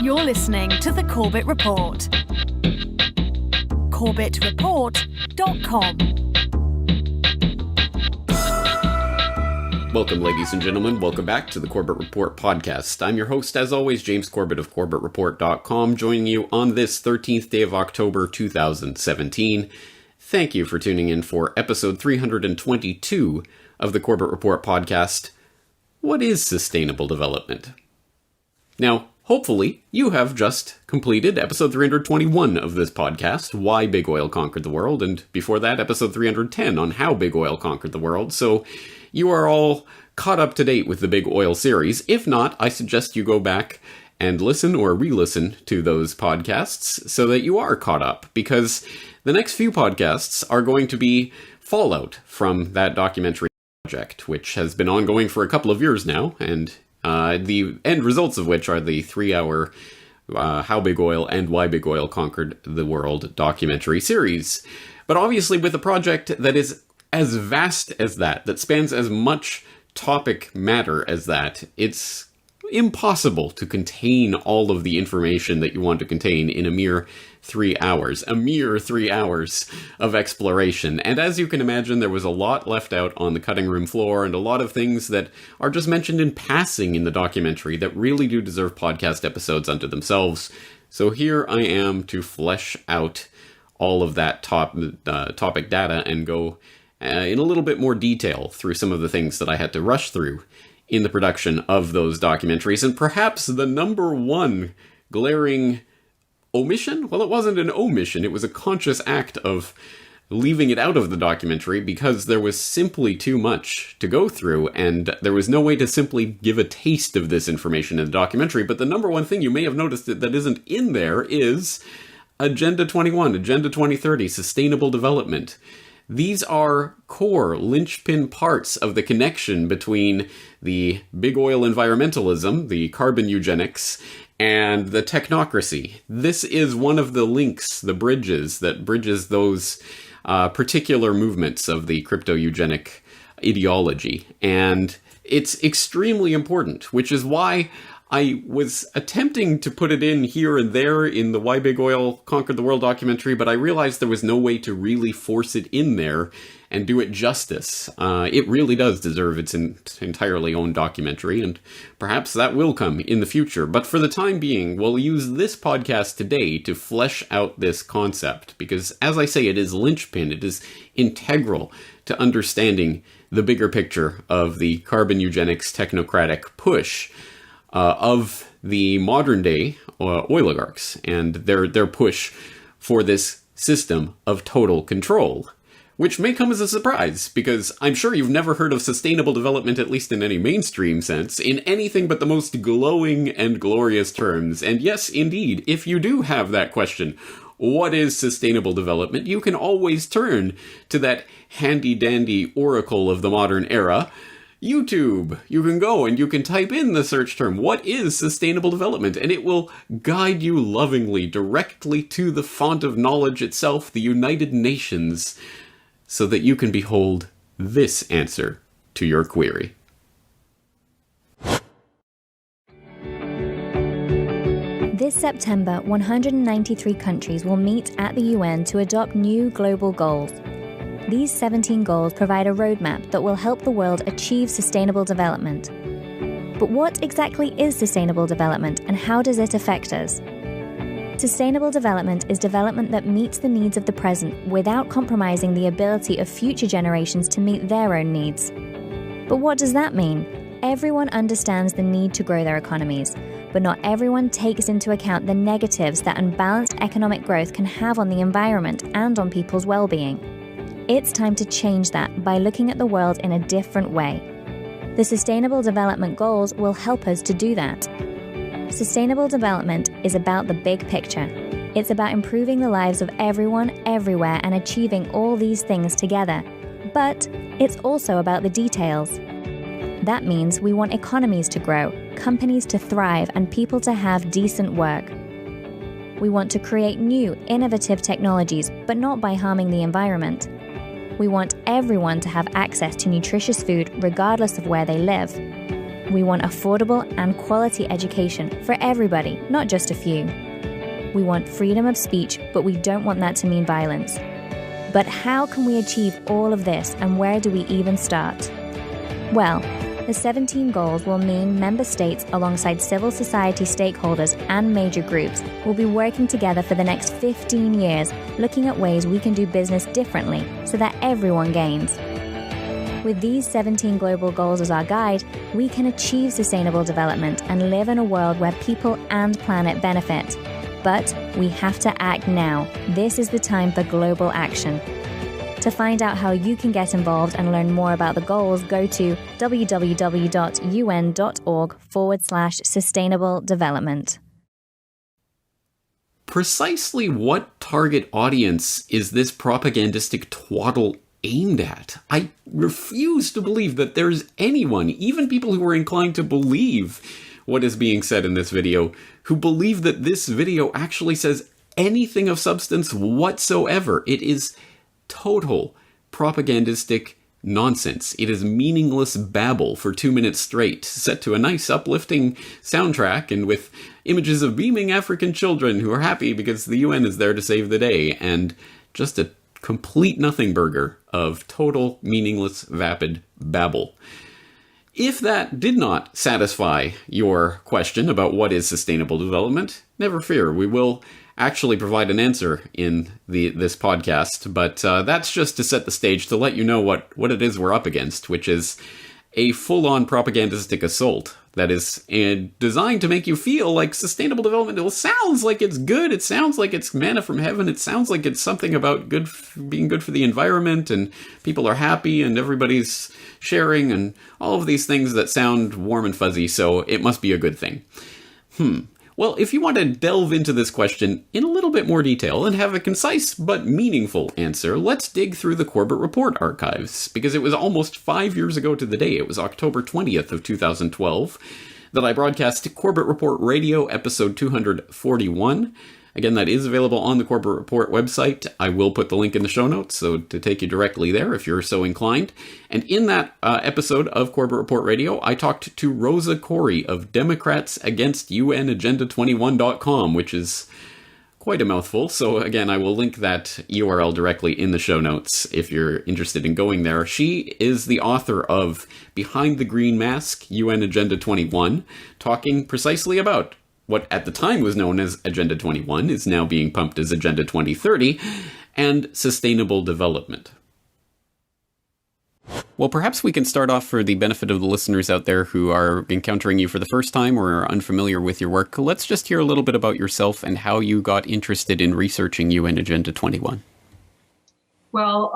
You're listening to the Corbett Report. CorbettReport.com. Welcome, ladies and gentlemen. Welcome back to the Corbett Report podcast. I'm your host, as always, James Corbett of CorbettReport.com, joining you on this 13th day of October 2017. Thank you for tuning in for episode 322 of the Corbett Report podcast. What is sustainable development? Now, hopefully, you have just completed episode 321 of this podcast, Why Big Oil Conquered the World, and before that, episode 310 on How Big Oil Conquered the World, so you are all caught up to date with the Big Oil series. If not, I suggest you go back and listen or re-listen to those podcasts so that you are caught up, because the next few podcasts are going to be fallout from that documentary project, which has been ongoing for a couple of years now, and the end results of which are the 3-hour How Big Oil and Why Big Oil Conquered the World documentary series. But obviously with a project that is as vast as that spans as much topic matter as that, it's impossible to contain all of the information that you want to contain in a mere 3 hours. A mere 3 hours of exploration. And as you can imagine, there was a lot left out on the cutting room floor and a lot of things that are just mentioned in passing in the documentary that really do deserve podcast episodes unto themselves. So here I am to flesh out all of that topic data and go in a little bit more detail through some of the things that I had to rush through in the production of those documentaries. And perhaps the number one glaring omission? Well, it wasn't an omission. It was a conscious act of leaving it out of the documentary because there was simply too much to go through, and there was no way to simply give a taste of this information in the documentary. But the number one thing you may have noticed that isn't in there is Agenda 21, Agenda 2030, Sustainable Development. These are core linchpin parts of the connection between the big oil environmentalism, the carbon eugenics, and the technocracy. This is one of the links, the bridges that bridges those particular movements of the crypto-eugenic ideology. And it's extremely important, which is why I was attempting to put it in here and there in the Why Big Oil Conquered the World documentary, but I realized there was no way to really force it in there and do it justice. It really does deserve its entirely own documentary, and perhaps that will come in the future. But for the time being, we'll use this podcast today to flesh out this concept, because as I say, it is linchpin, it is integral to understanding the bigger picture of the carbon eugenics technocratic push of the modern day oligarchs and their push for this system of total control, which may come as a surprise, because I'm sure you've never heard of sustainable development, at least in any mainstream sense, in anything but the most glowing and glorious terms. And yes, indeed, if you do have that question, what is sustainable development, you can always turn to that handy-dandy oracle of the modern era, YouTube. You can go and you can type in the search term, what is sustainable development? And it will guide you lovingly directly to the font of knowledge itself, the United Nations, so that you can behold this answer to your query. This September, 193 countries will meet at the UN to adopt new global goals. These 17 goals provide a roadmap that will help the world achieve sustainable development. But what exactly is sustainable development, and how does it affect us? Sustainable development is development that meets the needs of the present without compromising the ability of future generations to meet their own needs. But what does that mean? Everyone understands the need to grow their economies, but not everyone takes into account the negatives that unbalanced economic growth can have on the environment and on people's well-being. It's time to change that by looking at the world in a different way. The Sustainable Development Goals will help us to do that. Sustainable development is about the big picture. It's about improving the lives of everyone, everywhere, and achieving all these things together. But it's also about the details. That means we want economies to grow, companies to thrive, and people to have decent work. We want to create new, innovative technologies, but not by harming the environment. We want everyone to have access to nutritious food regardless of where they live. We want affordable and quality education for everybody, not just a few. We want freedom of speech, but we don't want that to mean violence. But how can we achieve all of this, and where do we even start? Well, the 17 goals will mean member states, alongside civil society stakeholders and major groups, will be working together for the next 15 years, looking at ways we can do business differently so that everyone gains. With these 17 global goals as our guide, we can achieve sustainable development and live in a world where people and planet benefit. But we have to act now. This is the time for global action. To find out how you can get involved and learn more about the goals, go to www.un.org/sustainable development. Precisely what target audience is this propagandistic twaddle aimed at? I refuse to believe that there's anyone, even people who are inclined to believe what is being said in this video, who believe that this video actually says anything of substance whatsoever. It is total propagandistic nonsense. It is meaningless babble for 2 minutes straight, set to a nice uplifting soundtrack and with images of beaming African children who are happy because the UN is there to save the day, and just a complete nothing burger of total meaningless vapid babble. If that did not satisfy your question about what is sustainable development, never fear, we will actually provide an answer in this podcast, but that's just to set the stage to let you know what it is we're up against, which is a full-on propagandistic assault that is designed to make you feel like sustainable development. It sounds like it's good. It sounds like it's manna from heaven. It sounds like it's something about being good for the environment and people are happy and everybody's sharing and all of these things that sound warm and fuzzy, so it must be a good thing. Well, if you want to delve into this question in a little bit more detail and have a concise but meaningful answer, let's dig through the Corbett Report archives, because it was almost 5 years ago to the day. It was October 20th of 2012 that I broadcast Corbett Report Radio episode 241. Again, that is available on the Corbett Report website. I will put the link in the show notes, so to take you directly there if you're so inclined. And in that episode of Corbett Report Radio, I talked to Rosa Corey of DemocratsAgainstUNAgenda21.com, which is quite a mouthful. So again, I will link that URL directly in the show notes if you're interested in going there. She is the author of Behind the Green Mask, UN Agenda 21, talking precisely about what at the time was known as Agenda 21 is now being pumped as Agenda 2030, and sustainable development. Well, perhaps we can start off for the benefit of the listeners out there who are encountering you for the first time or are unfamiliar with your work. Let's just hear a little bit about yourself and how you got interested in researching UN Agenda 21. Well,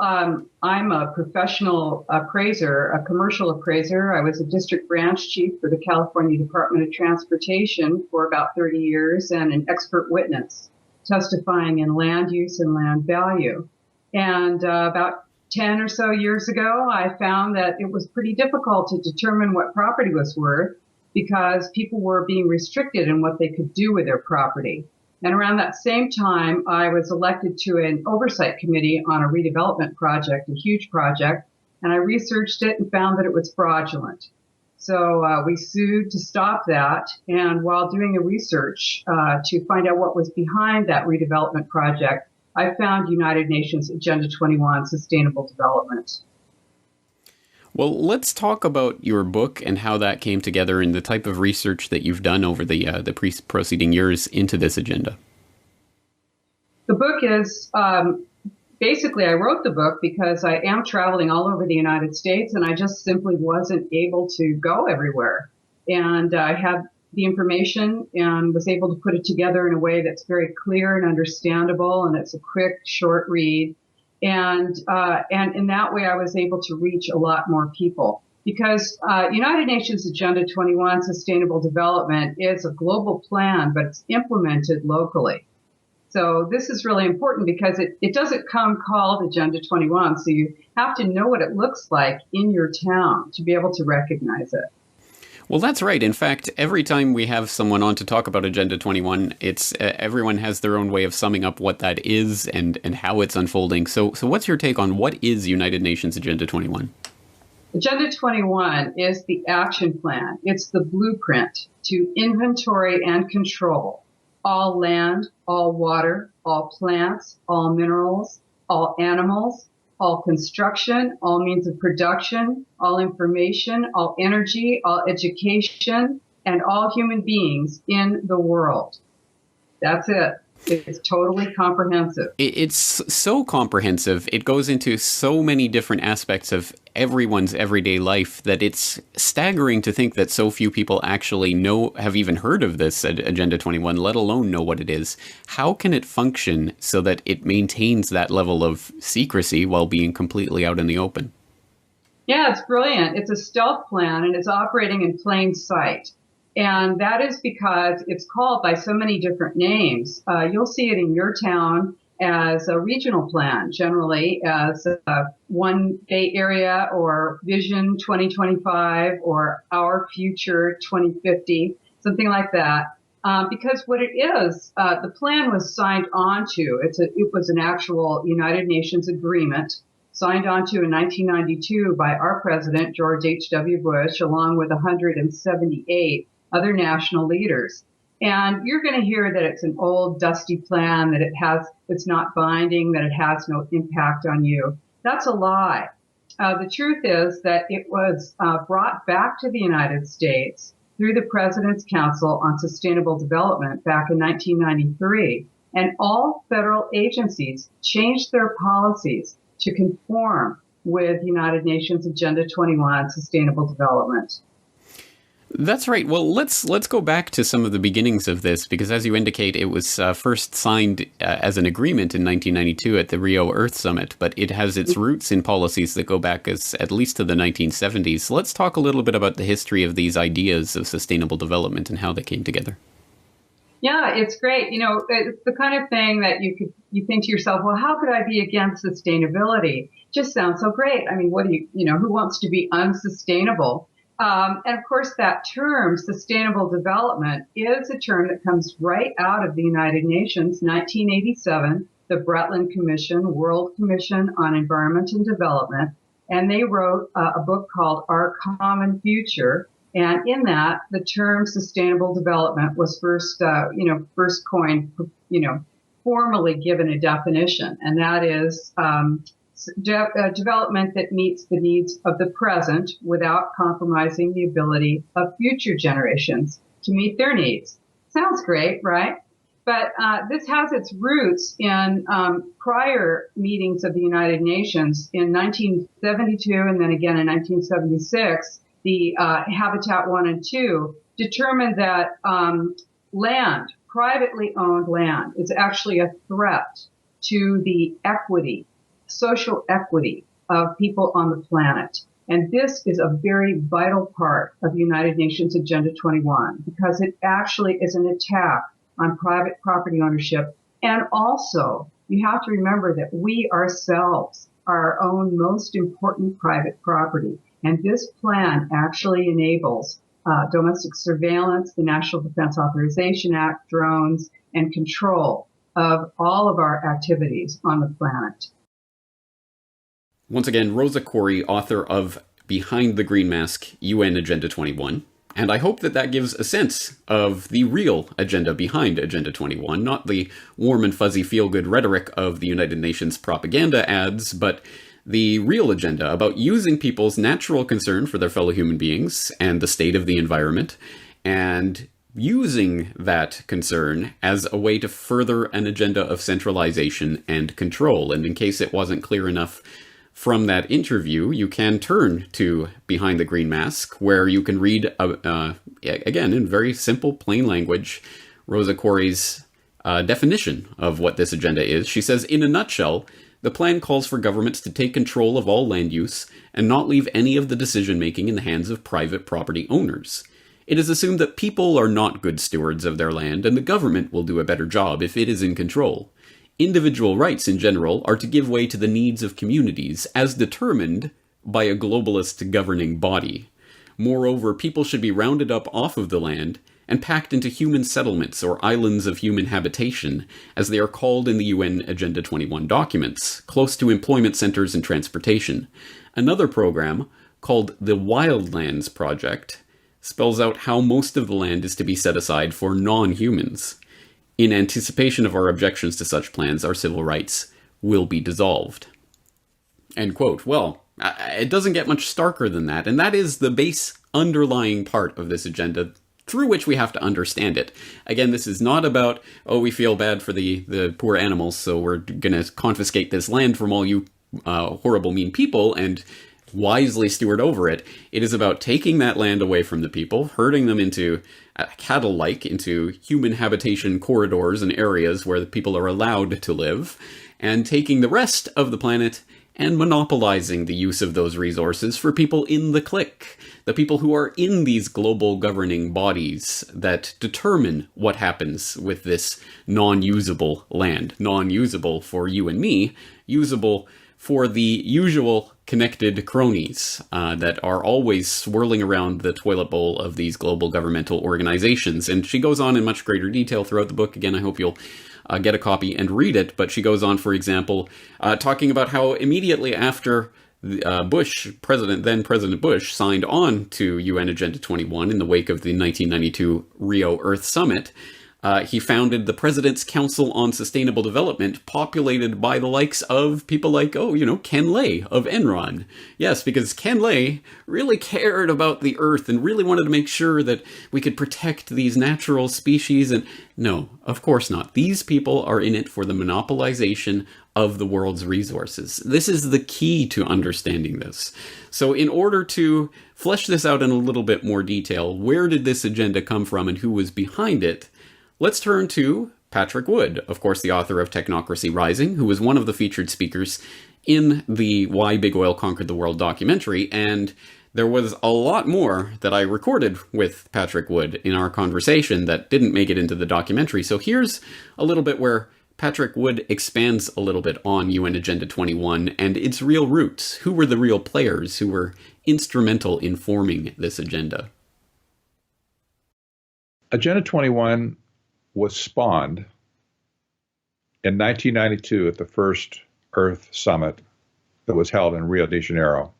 I'm a professional appraiser, a commercial appraiser. I was a district branch chief for the California Department of Transportation for about 30 years and an expert witness testifying in land use and land value. And about 10 or so years ago, I found that it was pretty difficult to determine what property was worth because people were being restricted in what they could do with their property. And around that same time, I was elected to an oversight committee on a redevelopment project, a huge project, and I researched it and found that it was fraudulent. So we sued to stop that. And while doing the research to find out what was behind that redevelopment project, I found United Nations Agenda 21, Sustainable Development. Well, let's talk about your book and how that came together and the type of research that you've done over the preceding years into this agenda. The book is, basically I wrote the book because I am traveling all over the United States and I just simply wasn't able to go everywhere. And I had the information and was able to put it together in a way that's very clear and understandable, and it's a quick, short read. And in that way, I was able to reach a lot more people because United Nations Agenda 21 Sustainable Development is a global plan, but it's implemented locally. So this is really important because it doesn't come called Agenda 21. So you have to know what it looks like in your town to be able to recognize it. Well, that's right. In fact, every time we have someone on to talk about Agenda 21, it's everyone has their own way of summing up what that is and how it's unfolding. So what's your take on what is United Nations Agenda 21? Agenda 21 is the action plan. It's the blueprint to inventory and control all land, all water, all plants, all minerals, all animals, all construction, all means of production, all information, all energy, all education, and all human beings in the world. That's it. It's totally comprehensive. It's so comprehensive. It goes into so many different aspects of everyone's everyday life that it's staggering to think that so few people actually have even heard of this Agenda 21, let alone know what it is. How can it function so that it maintains that level of secrecy while being completely out in the open? Yeah, it's brilliant. It's a stealth plan and it's operating in plain sight. And that is because it's called by so many different names. You'll see it in your town as a regional plan, generally as One Bay Area or Vision 2025 or Our Future 2050, something like that. Because what it is, the plan was signed onto. It was an actual United Nations agreement signed onto in 1992 by our president, George H.W. Bush, along with 178 other national leaders. And you're going to hear that it's an old, dusty plan, that it's not binding, that it has no impact on you. That's a lie. The truth is that it was brought back to the United States through the President's Council on Sustainable Development back in 1993. And all federal agencies changed their policies to conform with United Nations Agenda 21 Sustainable Development. That's right. Well, let's go back to some of the beginnings of this, because as you indicate, it was first signed as an agreement in 1992 at the Rio Earth Summit, but it has its roots in policies that go back at least to the 1970s. Let's talk a little bit about the history of these ideas of sustainable development and how they came together. Yeah, it's great. You know, it's the kind of thing that you think to yourself, well, how could I be against sustainability? Just sounds so great. I mean, who wants to be unsustainable? And of course, that term, sustainable development, is a term that comes right out of the United Nations, 1987, the Brundtland Commission, World Commission on Environment and Development. And they wrote a book called Our Common Future. And in that, the term sustainable development was first coined, formally given a definition. And that is, development that meets the needs of the present without compromising the ability of future generations to meet their needs. Sounds great, right? But this has its roots in prior meetings of the United Nations in 1972 and then again in 1976. The Habitat 1 and 2 determined that land, privately owned land, is actually a threat to the social equity of people on the planet. And this is a very vital part of United Nations Agenda 21 because it actually is an attack on private property ownership. And also, you have to remember that we ourselves are our own most important private property. And this plan actually enables domestic surveillance, the National Defense Authorization Act, drones, and control of all of our activities on the planet. Once again, Rosa Koire, author of Behind the Green Mask, UN Agenda 21. And I hope that gives a sense of the real agenda behind Agenda 21, not the warm and fuzzy feel-good rhetoric of the United Nations propaganda ads, but the real agenda about using people's natural concern for their fellow human beings and the state of the environment, and using that concern as a way to further an agenda of centralization and control. And in case it wasn't clear enough from that interview, you can turn to Behind the Green Mask, where you can read, again, in very simple, plain language, Rosa Koire's definition of what this agenda is. She says, in a nutshell, the plan calls for governments to take control of all land use and not leave any of the decision-making in the hands of private property owners. It is assumed that people are not good stewards of their land, and the government will do a better job if it is in control. Individual rights in general are to give way to the needs of communities as determined by a globalist governing body. Moreover, people should be rounded up off of the land and packed into human settlements or islands of human habitation, as they are called in the UN Agenda 21 documents, close to employment centers and transportation. Another program called the Wildlands Project, spells out how most of the land is to be set aside for non-humans. In anticipation of our objections to such plans, our civil rights will be dissolved. End quote. Well, it doesn't get much starker than that, and that is the base underlying part of this agenda through which we have to understand it. Again, this is not about, oh, we feel bad for the poor animals, so we're going to confiscate this land from all you horrible, mean people and wisely steward over it. It is about taking that land away from the people, herding them into cattle-like, into human habitation corridors and areas where the people are allowed to live, and taking the rest of the planet and monopolizing the use of those resources for people in the clique, the people who are in these global governing bodies that determine what happens with this non-usable land. Non-usable for you and me, usable for the usual connected cronies that are always swirling around the toilet bowl of these global governmental organizations. And she goes on in much greater detail throughout the book. Again, I hope you'll get a copy and read it. But she goes on, for example, talking about how immediately after then President Bush, signed on to UN Agenda 21 in the wake of the 1992 Rio Earth Summit, he founded the President's Council on Sustainable Development, populated by the likes of people like, Ken Lay of Enron. Yes, because Ken Lay really cared about the Earth and really wanted to make sure that we could protect these natural species. And no, of course not. These people are in it for the monopolization of the world's resources. This is the key to understanding this. So in order to flesh this out in a little bit more detail, where did this agenda come from and who was behind it? Let's turn to Patrick Wood, of course, the author of Technocracy Rising, who was one of the featured speakers in the Why Big Oil Conquered the World documentary. And there was a lot more that I recorded with Patrick Wood in our conversation that didn't make it into the documentary. So here's a little bit where Patrick Wood expands a little bit on UN Agenda 21 and its real roots. Who were the real players who were instrumental in forming this agenda? Agenda 21 was spawned in 1992 at the first Earth Summit that was held in Rio de Janeiro.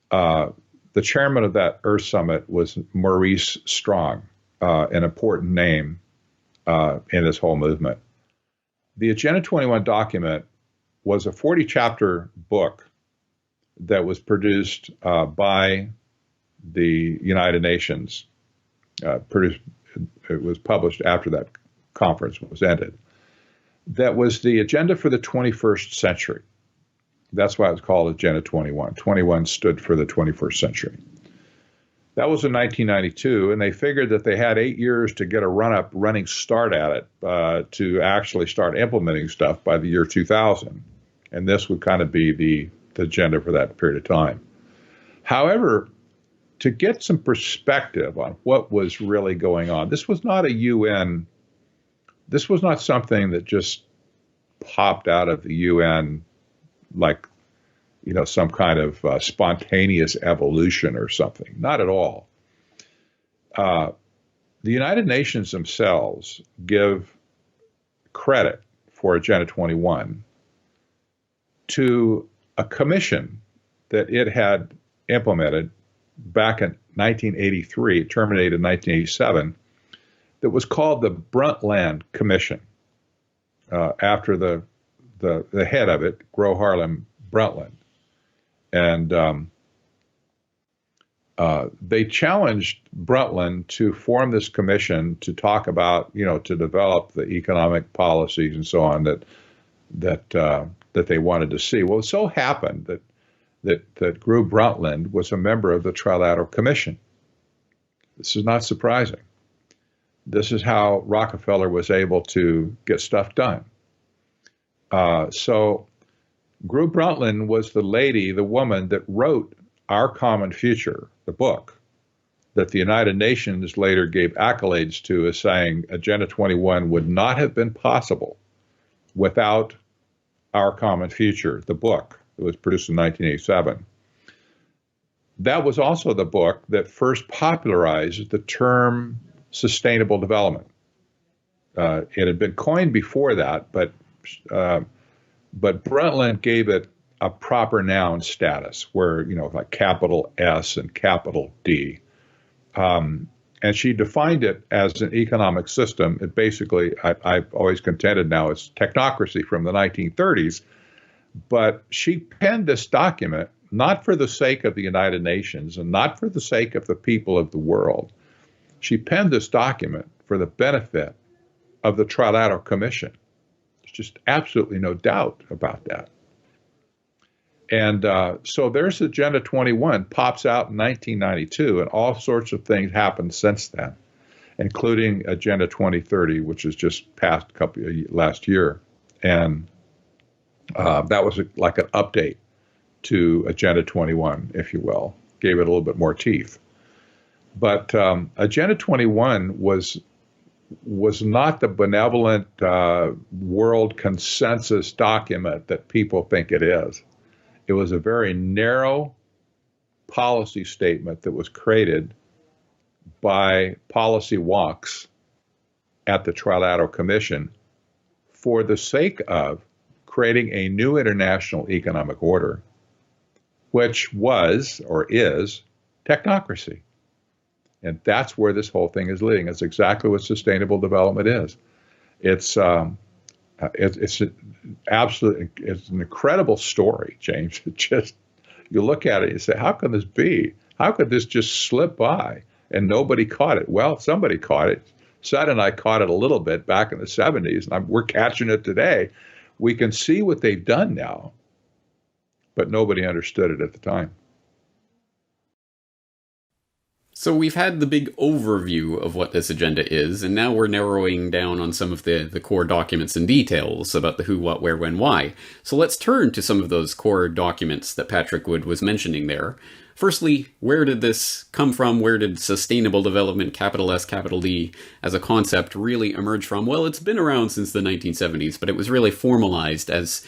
The chairman of that Earth Summit was Maurice Strong, an important name in this whole movement. The Agenda 21 document was a 40-chapter book that was produced by the United Nations. It was published after that conference was ended. That was the agenda for the 21st century. That's why it was called Agenda 21. 21 stood for the 21st century. That was in 1992, and they figured that they had 8 years to get a running start at it to actually start implementing stuff by the year 2000. And this would kind of be the agenda for that period of time. However, to get some perspective on what was really going on, this was not this was not something that just popped out of the UN like, some kind of spontaneous evolution or something. Not at all. The United Nations themselves give credit for Agenda 21 to a commission that it had implemented back in 1983, terminated in 1987, that was called the Brundtland Commission, after the head of it, Gro Harlem Brundtland. And they challenged Brundtland to form this commission to talk about, to develop the economic policies and so on that they wanted to see. Well, it so happened that Gro Brundtland was a member of the Trilateral Commission. This is not surprising. This is how Rockefeller was able to get stuff done. So Gro Brundtland was the woman that wrote Our Common Future, the book, that the United Nations later gave accolades to as saying Agenda 21 would not have been possible without Our Common Future, the book. It was produced in 1987. That was also the book that first popularized the term sustainable development. It had been coined before that, but Brundtland gave it a proper noun status where, like capital S and capital D. And she defined it as an economic system. It basically, I've always contended now, it's technocracy from the 1930s. But she penned this document not for the sake of the United Nations and not for the sake of the people of the world. She penned this document for the benefit of the Trilateral Commission. There's just absolutely no doubt about that. And so there's Agenda 21, pops out in 1992, and all sorts of things happened since then, including Agenda 2030, which has just passed last year. And that was like an update to Agenda 21, if you will, gave it a little bit more teeth. But Agenda 21 was not the benevolent world consensus document that people think it is. It was a very narrow policy statement that was created by policy wonks at the Trilateral Commission for the sake of creating a new international economic order, which was or is technocracy. And that's where this whole thing is leading. It's exactly what sustainable development is. It's it's an incredible story, James. It just, you look at it and say, how can this be? How could this just slip by and nobody caught it? Well, somebody caught it. Seth and I caught it a little bit back in the 70s, and we're catching it today. We can see what they've done now, but nobody understood it at the time. So we've had the big overview of what this agenda is, and now we're narrowing down on some of the core documents and details about the who, what, where, when, why. So let's turn to some of those core documents that Patrick Wood was mentioning there. Firstly, where did this come from? Where did sustainable development, capital S, capital D, as a concept really emerge from? Well, it's been around since the 1970s, but it was really formalized, as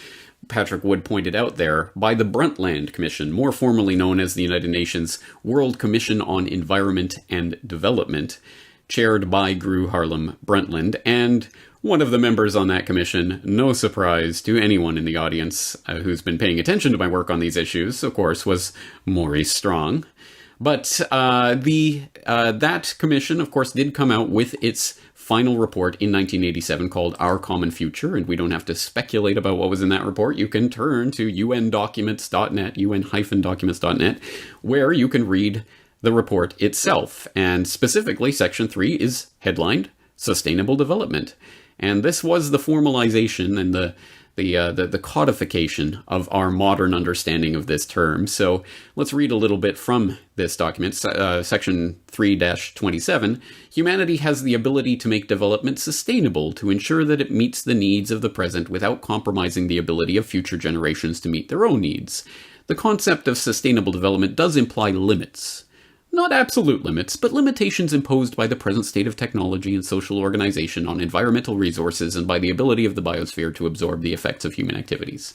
Patrick Wood pointed out there, by the Brundtland Commission, more formally known as the United Nations World Commission on Environment and Development, chaired by Gro Harlem Brundtland, and one of the members on that commission, no surprise to anyone in the audience who's been paying attention to my work on these issues, of course, was Maurice Strong. But that commission, of course, did come out with its final report in 1987 called Our Common Future, and we don't have to speculate about what was in that report. You can turn to undocuments.net, un-documents.net, where you can read the report itself. And specifically, Section 3 is headlined Sustainable Development. And this was the formalization and the codification of our modern understanding of this term. So let's read a little bit from this document, Section 3-27. Humanity has the ability to make development sustainable to ensure that it meets the needs of the present without compromising the ability of future generations to meet their own needs. The concept of sustainable development does imply limits. Not absolute limits, but limitations imposed by the present state of technology and social organization on environmental resources and by the ability of the biosphere to absorb the effects of human activities,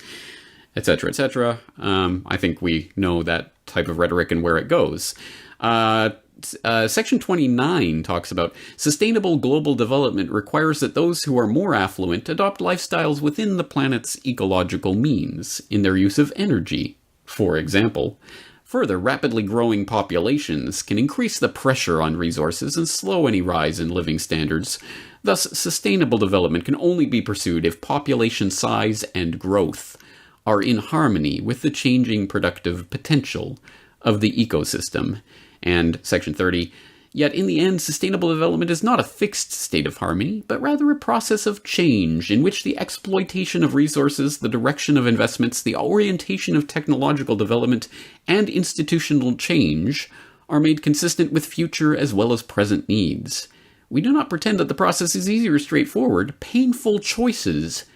etc., etc. I think we know that type of rhetoric and where it goes. Section 29 talks about sustainable global development requires that those who are more affluent adopt lifestyles within the planet's ecological means in their use of energy, for example. Further, rapidly growing populations can increase the pressure on resources and slow any rise in living standards. Thus, sustainable development can only be pursued if population size and growth are in harmony with the changing productive potential of the ecosystem. And Section 30, yet in the end, sustainable development is not a fixed state of harmony, but rather a process of change in which the exploitation of resources, the direction of investments, the orientation of technological development, and institutional change are made consistent with future as well as present needs. We do not pretend that the process is easy or straightforward. Painful choices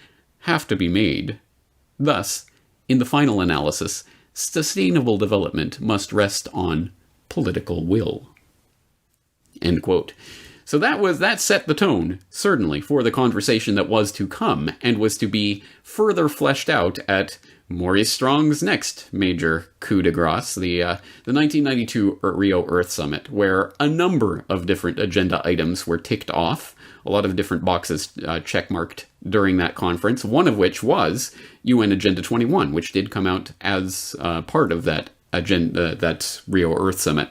have to be made. Thus, in the final analysis, sustainable development must rest on political will. End quote. So that set the tone, certainly, for the conversation that was to come, and was to be further fleshed out at Maurice Strong's next major coup de grace, the 1992 Rio Earth Summit, where a number of different agenda items were ticked off, a lot of different boxes checkmarked during that conference, one of which was UN Agenda 21, which did come out as part of that agenda, that Rio Earth Summit.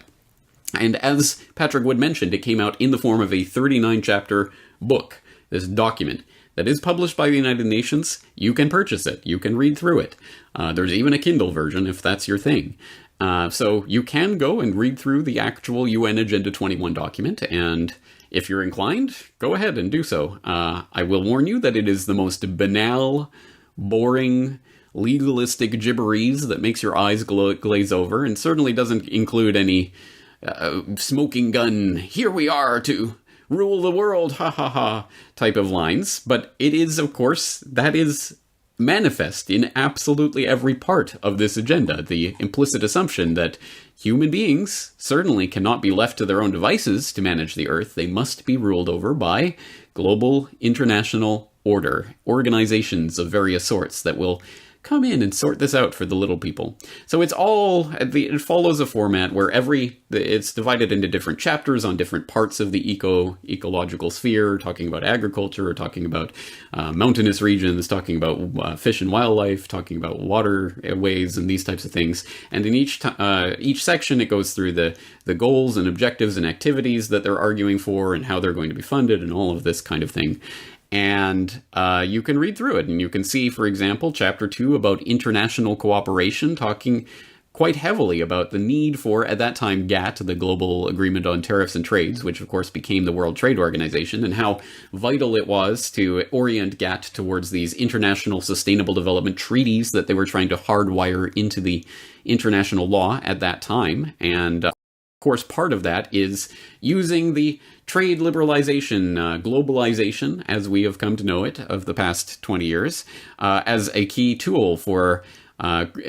And as Patrick Wood mentioned, it came out in the form of a 39-chapter book, this document, that is published by the United Nations. You can purchase it. You can read through it. There's even a Kindle version if that's your thing. So you can go and read through the actual UN Agenda 21 document, and if you're inclined, go ahead and do so. I will warn you that it is the most banal, boring, legalistic gibberese that makes your eyes glaze over, and certainly doesn't include any smoking gun, here we are to rule the world, ha ha ha, type of lines. But it is, of course, that is manifest in absolutely every part of this agenda. The implicit assumption that human beings certainly cannot be left to their own devices to manage the Earth. They must be ruled over by global international order, organizations of various sorts that will come in and sort this out for the little people. So it follows a format where it's divided into different chapters on different parts of the ecological sphere, talking about agriculture, or talking about mountainous regions, talking about fish and wildlife, talking about waterways and these types of things. And in each section, it goes through the goals and objectives and activities that they're arguing for and how they're going to be funded and all of this kind of thing. And you can read through it, and you can see, for example, Chapter 2 about international cooperation, talking quite heavily about the need for, at that time, GATT, the Global Agreement on Tariffs and Trades, which of course became the World Trade Organization, and how vital it was to orient GATT towards these international sustainable development treaties that they were trying to hardwire into the international law at that time. And of course, part of that is using the trade liberalization, globalization, as we have come to know it, of the past 20 years, as a key tool for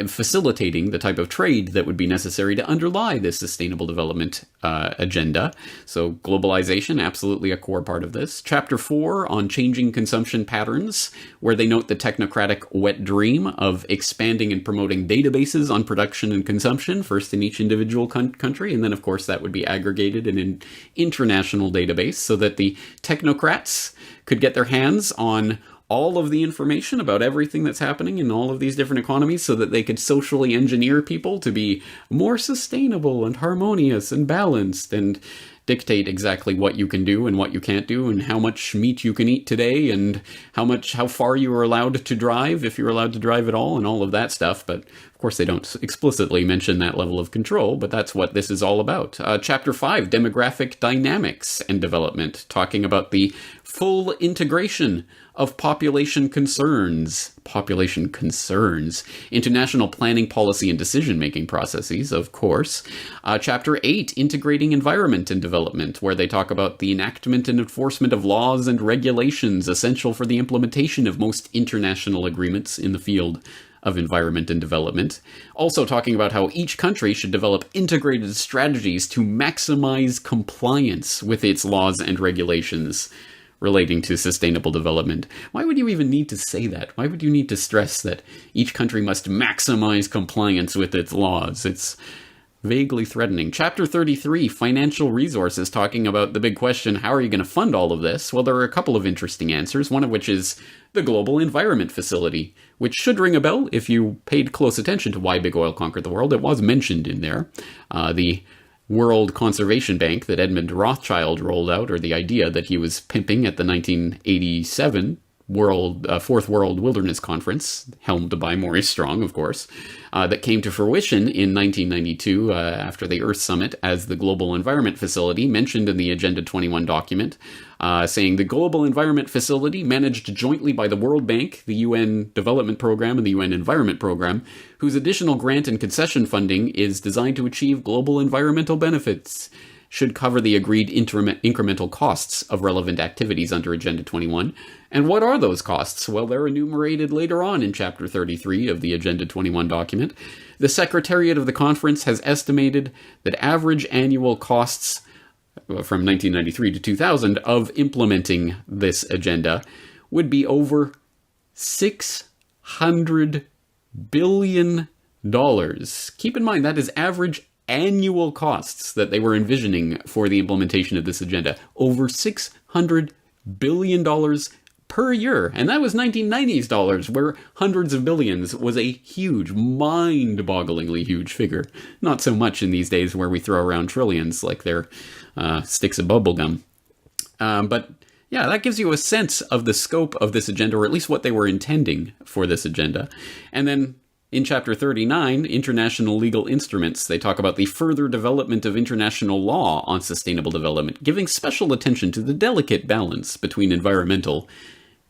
facilitating the type of trade that would be necessary to underlie this sustainable development agenda. So globalization, absolutely a core part of this. Chapter 4 on changing consumption patterns, where they note the technocratic wet dream of expanding and promoting databases on production and consumption, first in each individual country, and then of course that would be aggregated in an international database so that the technocrats could get their hands on all of the information about everything that's happening in all of these different economies so that they could socially engineer people to be more sustainable and harmonious and balanced and dictate exactly what you can do and what you can't do and how much meat you can eat today and how far you are allowed to drive, if you're allowed to drive at all, and all of that stuff. But of course they don't explicitly mention that level of control, but that's what this is all about. Chapter 5, demographic dynamics and development, talking about the full integration of population concerns into national planning, policy, and decision-making processes, of course. Chapter 8, integrating environment and development, where they talk about the enactment and enforcement of laws and regulations essential for the implementation of most international agreements in the field of environment and development. Also talking about how each country should develop integrated strategies to maximize compliance with its laws and regulations relating to sustainable development. Why would you even need to say that? Why would you need to stress that each country must maximize compliance with its laws? It's vaguely threatening. Chapter 33, financial resources, talking about the big question, how are you going to fund all of this? Well, there are a couple of interesting answers, one of which is the Global Environment Facility, which should ring a bell if you paid close attention to Why Big Oil Conquered the World. It was mentioned in there. The World Conservation Bank that Edmund Rothschild rolled out, or the idea that he was pimping at the 1987 Fourth World Wilderness Conference, helmed by Maurice Strong, of course, that came to fruition in 1992 after the Earth Summit as the Global Environment Facility, mentioned in the Agenda 21 document, saying the Global Environment Facility, managed jointly by the World Bank, the UN Development Program, and the UN Environment Program, whose additional grant and concession funding is designed to achieve global environmental benefits, should cover the agreed incremental costs of relevant activities under Agenda 21. And what are those costs? Well, they're enumerated later on in Chapter 33 of the Agenda 21 document. The Secretariat of the Conference has estimated that average annual costs from 1993 to 2000 of implementing this agenda would be over $600 billion. Keep in mind, that is average annual costs that they were envisioning for the implementation of this agenda. Over $600 billion per year. And that was 1990s dollars, where hundreds of billions was a huge, mind-bogglingly huge figure. Not so much in these days where we throw around trillions like they're sticks of bubblegum. But yeah, that gives you a sense of the scope of this agenda, or at least what they were intending for this agenda. And then in Chapter 39, International Legal Instruments, they talk about the further development of international law on sustainable development, giving special attention to the delicate balance between environmental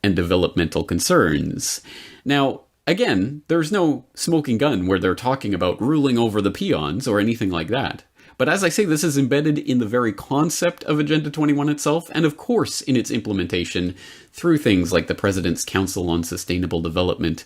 and developmental concerns. Now, again, there's no smoking gun where they're talking about ruling over the peons or anything like that. But as I say, this is embedded in the very concept of Agenda 21 itself, and of course in its implementation through things like the President's Council on Sustainable Development,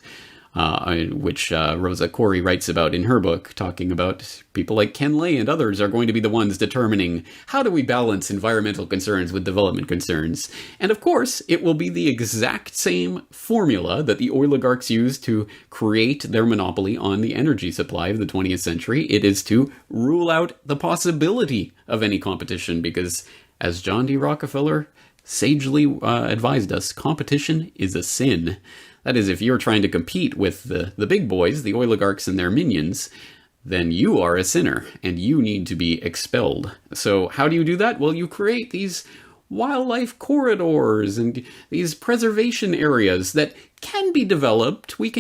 which Rosa Corey writes about in her book, talking about people like Ken Lay and others are going to be the ones determining how do we balance environmental concerns with development concerns. And of course, it will be the exact same formula that the oligarchs use to create their monopoly on the energy supply of the 20th century. It is to rule out the possibility of any competition, because as John D. Rockefeller sagely advised us, competition is a sin. That is, if you're trying to compete with the big boys, the oligarchs and their minions, then you are a sinner and you need to be expelled. So how do you do that? Well, you create these wildlife corridors and these preservation areas that can be developed. We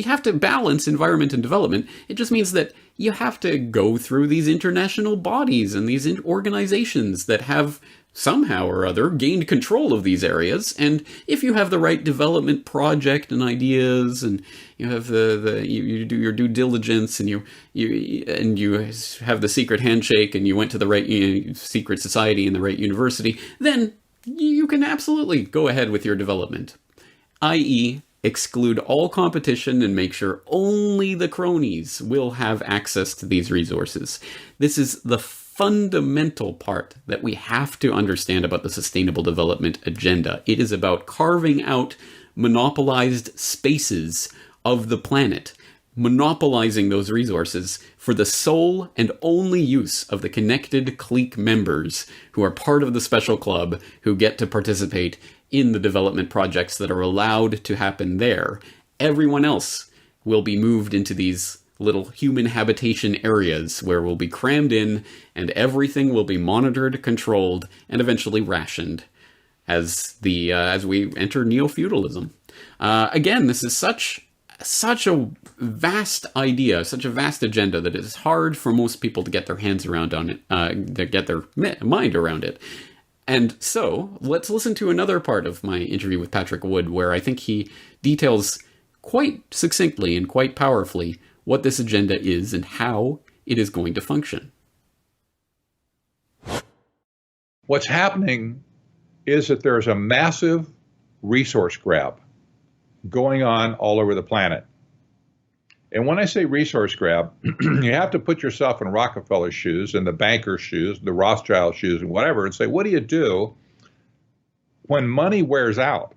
have to balance environment and development. It just means that you have to go through these international bodies and these organizations that have somehow or other gained control of these areas. And if you have the right development project and ideas, and you have you do your due diligence, and you have the secret handshake, and you went to the right secret society and the right university, then you can absolutely go ahead with your development. i.e., exclude all competition and make sure only the cronies will have access to these resources. This is the fundamental part that we have to understand about the Sustainable Development Agenda. It is about carving out monopolized spaces of the planet, monopolizing those resources for the sole and only use of the connected clique members who are part of the special club, who get to participate in the development projects that are allowed to happen there. Everyone else will be moved into these little human habitation areas where we'll be crammed in, and everything will be monitored, controlled, and eventually rationed as we enter neo-feudalism. Again, this is such a vast idea, such a vast agenda that it's hard for most people to get their hands around on it, to get their mind around it. And so, let's listen to another part of my interview with Patrick Wood, where I think he details quite succinctly and quite powerfully what this agenda is and how it is going to function. What's happening is that there's a massive resource grab going on all over the planet. And when I say resource grab, you have to put yourself in Rockefeller's shoes and the banker's shoes, the Rothschild shoes and whatever, and say, what do you do when money wears out?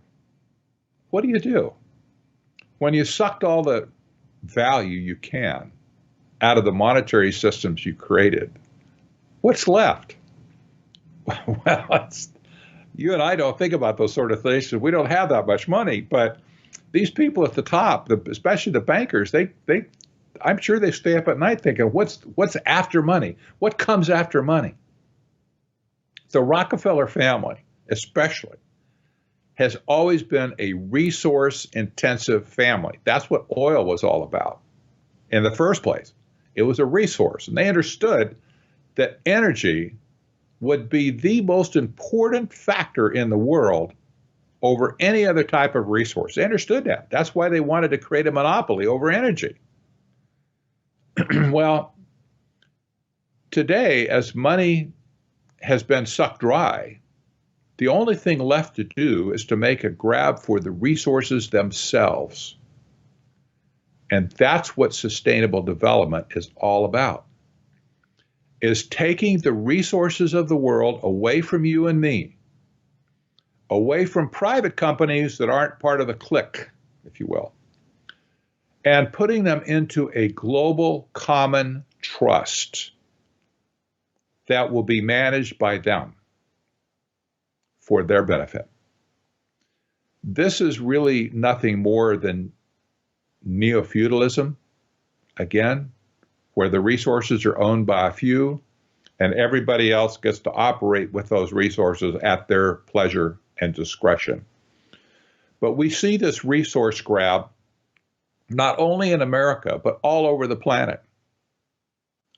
What do you do? When you sucked all the value you can out of the monetary systems you created, what's left? Well, you and I don't think about those sort of things because we don't have that much money. But these people at the top, especially the bankers, I'm sure they stay up at night thinking, what's after money? What comes after money? The Rockefeller family, especially, has always been a resource-intensive family. That's what oil was all about in the first place. It was a resource, and they understood that energy would be the most important factor in the world over any other type of resource. They understood that. That's why they wanted to create a monopoly over energy. Well, today, as money has been sucked dry, the only thing left to do is to make a grab for the resources themselves. And that's what sustainable development is all about. is taking the resources of the world away from you and me, away from private companies that aren't part of the clique, if you will, and putting them into a global common trust that will be managed by them for their benefit. This is really nothing more than neo-feudalism, again, where the resources are owned by a few and everybody else gets to operate with those resources at their pleasure and discretion. But we see this resource grab not only in America, but all over the planet.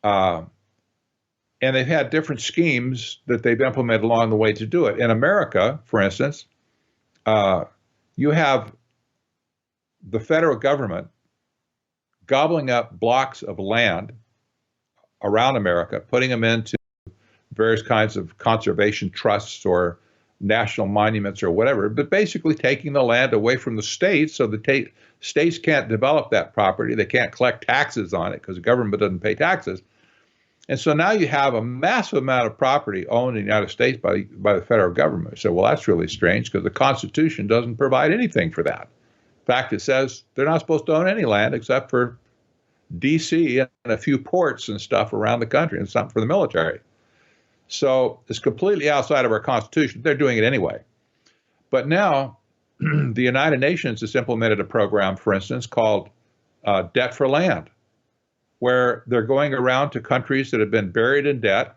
And they've had different schemes that they've implemented along the way to do it. In America, for instance, you have the federal government gobbling up blocks of land around America, putting them into various kinds of conservation trusts or national monuments or whatever, but basically taking the land away from the states so the states can't develop that property. They can't collect taxes on it because the government doesn't pay taxes. And so now you have a massive amount of property owned in the United States by the federal government. So, well, that's really strange because the Constitution doesn't provide anything for that. In fact, it says they're not supposed to own any land except for D.C. and a few ports and stuff around the country and something for the military. So it's completely outside of our Constitution. They're doing it anyway. But now the United Nations has implemented a program, for instance, called Debt for Land, where they're going around to countries that have been buried in debt,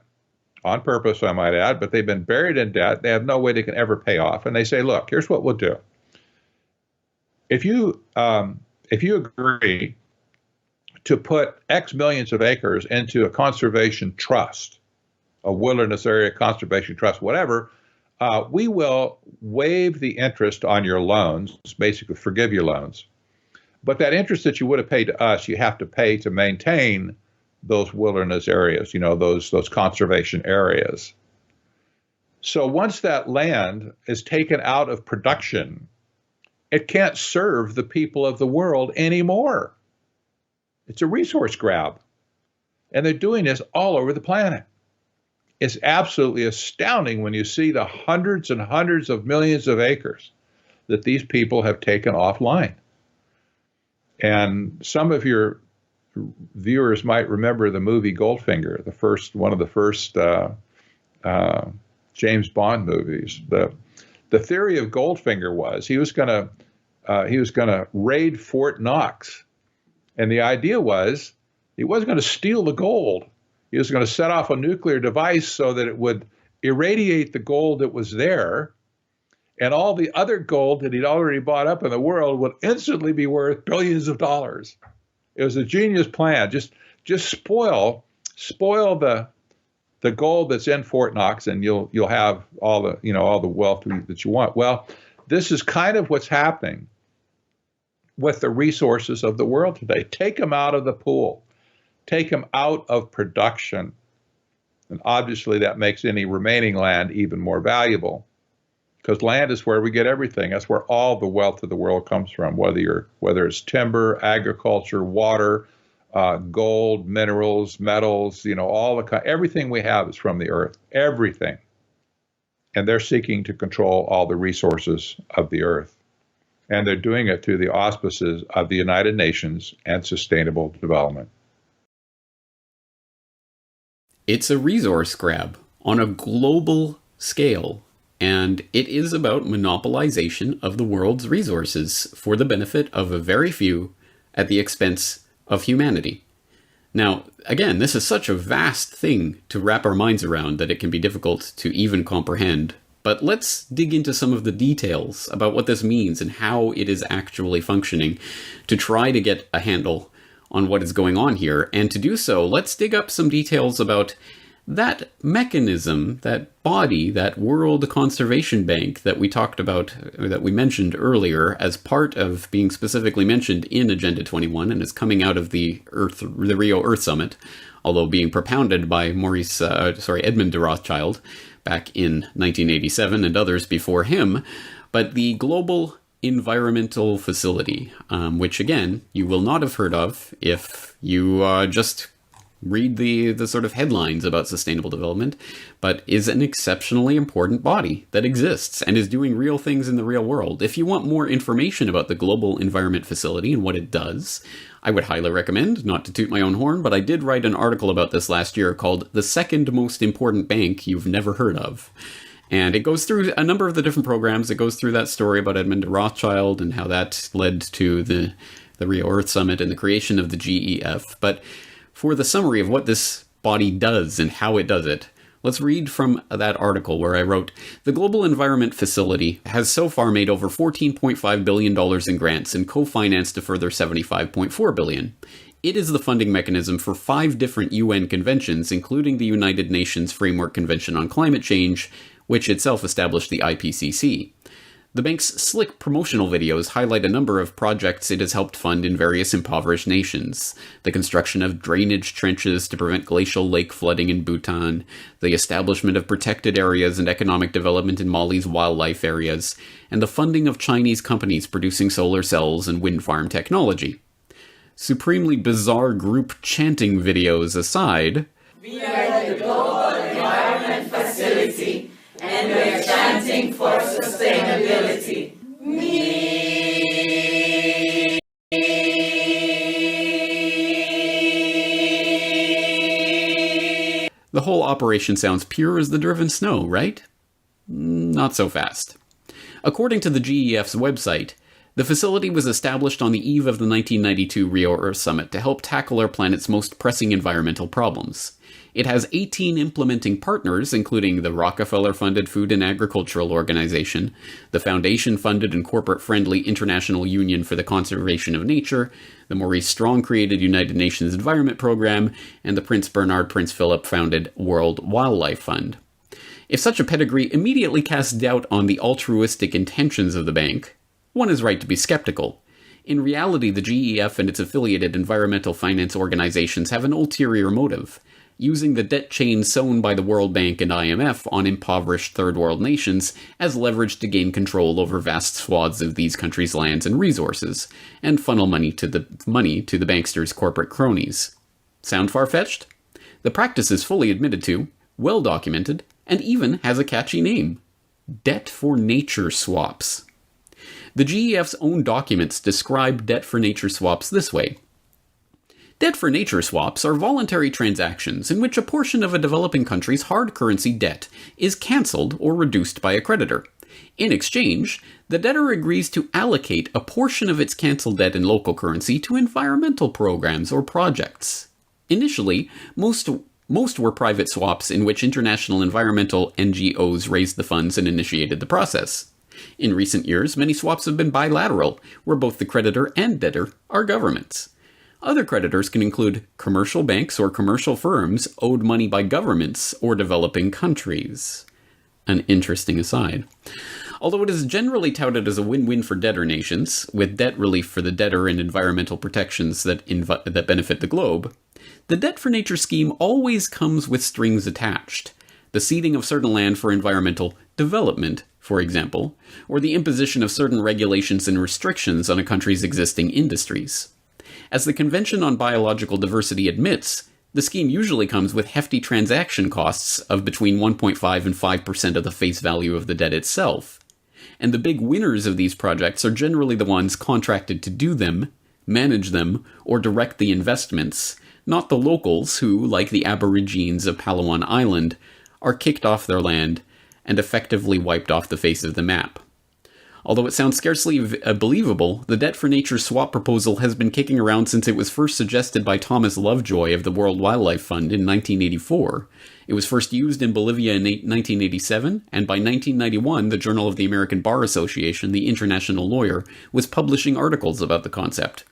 on purpose, I might add, but they've been buried in debt. They have no way they can ever pay off. And they say, look, here's what we'll do. If you agree to put X millions of acres into a conservation trust, a wilderness area conservation trust, whatever, we will waive the interest on your loans, basically forgive your loans. But that interest that you would have paid to us, you have to pay to maintain those wilderness areas, those conservation areas. So once that land is taken out of production, it can't serve the people of the world anymore. It's a resource grab. And they're doing this all over the planet. It's absolutely astounding when you see the hundreds and hundreds of millions of acres that these people have taken offline. And some of your viewers might remember the movie Goldfinger, one of the first James Bond movies. The theory of Goldfinger was he was going to raid Fort Knox, and the idea was he wasn't going to steal the gold. He was going to set off a nuclear device so that it would irradiate the gold that was there, and all the other gold that he'd already bought up in the world would instantly be worth billions of dollars. It was a genius plan. Just spoil the gold that's in Fort Knox, and you'll have all the wealth that you want. Well, this is kind of what's happening with the resources of the world today. Take them out of the pool. Take them out of production. And obviously that makes any remaining land even more valuable, because land is where we get everything. That's where all the wealth of the world comes from, whether it's timber, agriculture, water, gold, minerals, metals, everything we have is from the earth, everything. And they're seeking to control all the resources of the earth. And they're doing it through the auspices of the United Nations and sustainable development. It's a resource grab on a global scale, and it is about monopolization of the world's resources for the benefit of a very few at the expense of humanity. Now, again, this is such a vast thing to wrap our minds around that it can be difficult to even comprehend. But let's dig into some of the details about what this means and how it is actually functioning to try to get a handle on what is going on here. And to do so, let's dig up some details about that mechanism, that body, that World Conservation Bank that we talked about, or that we mentioned earlier as part of being specifically mentioned in Agenda 21 and is coming out of the Rio Earth Summit, although being propounded by Edmund de Rothschild back in 1987 and others before him. But the Global Environmental Facility, which again, you will not have heard of if you just read the sort of headlines about sustainable development, but is an exceptionally important body that exists and is doing real things in the real world. If you want more information about the Global Environment Facility and what it does, I would highly recommend, not to toot my own horn, but I did write an article about this last year called The Second Most Important Bank You've Never Heard of. And it goes through a number of the different programs. It goes through that story about Edmund de Rothschild and how that led to the Rio Earth Summit and the creation of the GEF. But for the summary of what this body does and how it does it, let's read from that article where I wrote, the Global Environment Facility has so far made over $14.5 billion in grants and co-financed a further $75.4 billion. It is the funding mechanism for 5 different UN conventions, including the United Nations Framework Convention on Climate Change, which itself established the IPCC. The bank's slick promotional videos highlight a number of projects it has helped fund in various impoverished nations. The construction of drainage trenches to prevent glacial lake flooding in Bhutan, the establishment of protected areas and economic development in Mali's wildlife areas, and the funding of Chinese companies producing solar cells and wind farm technology. Supremely bizarre group chanting videos aside, we are the Global Environment Facility, and we're chanting for sustainability. Me. The whole operation sounds pure as the driven snow, right? Not so fast. According to the GEF's website, the facility was established on the eve of the 1992 Rio Earth Summit to help tackle our planet's most pressing environmental problems. It has 18 implementing partners, including the Rockefeller-funded Food and Agricultural Organization, the Foundation-funded and corporate-friendly International Union for the Conservation of Nature, the Maurice Strong-created United Nations Environment Program, and the Prince Bernhard-Prince Philip-founded World Wildlife Fund. If such a pedigree immediately casts doubt on the altruistic intentions of the bank, one is right to be skeptical. In reality, the GEF and its affiliated environmental finance organizations have an ulterior motive, using the debt chain sown by the World Bank and IMF on impoverished third world nations as leverage to gain control over vast swaths of these countries' lands and resources, and funnel money to the banksters' corporate cronies. Sound far-fetched? The practice is fully admitted to, well documented, and even has a catchy name: debt for nature swaps. The GEF's own documents describe debt for nature swaps this way. Debt for nature swaps are voluntary transactions in which a portion of a developing country's hard currency debt is cancelled or reduced by a creditor. In exchange, the debtor agrees to allocate a portion of its cancelled debt in local currency to environmental programs or projects. Initially, most were private swaps in which international environmental NGOs raised the funds and initiated the process. In recent years, many swaps have been bilateral, where both the creditor and debtor are governments. Other creditors can include commercial banks or commercial firms owed money by governments or developing countries. An interesting aside. Although it is generally touted as a win-win for debtor nations, with debt relief for the debtor and environmental protections that benefit the globe, the debt for nature scheme always comes with strings attached. The ceding of certain land for environmental development, for example, or the imposition of certain regulations and restrictions on a country's existing industries. As the Convention on Biological Diversity admits, the scheme usually comes with hefty transaction costs of between 1.5 and 5% of the face value of the debt itself. And the big winners of these projects are generally the ones contracted to do them, manage them, or direct the investments, not the locals who, like the Aborigines of Palawan Island, are kicked off their land and effectively wiped off the face of the map. Although it sounds scarcely believable, the debt for nature swap proposal has been kicking around since it was first suggested by Thomas Lovejoy of the World Wildlife Fund in 1984. It was first used in Bolivia in 1987, and by 1991, the Journal of the American Bar Association, the international lawyer, was publishing articles about the concept.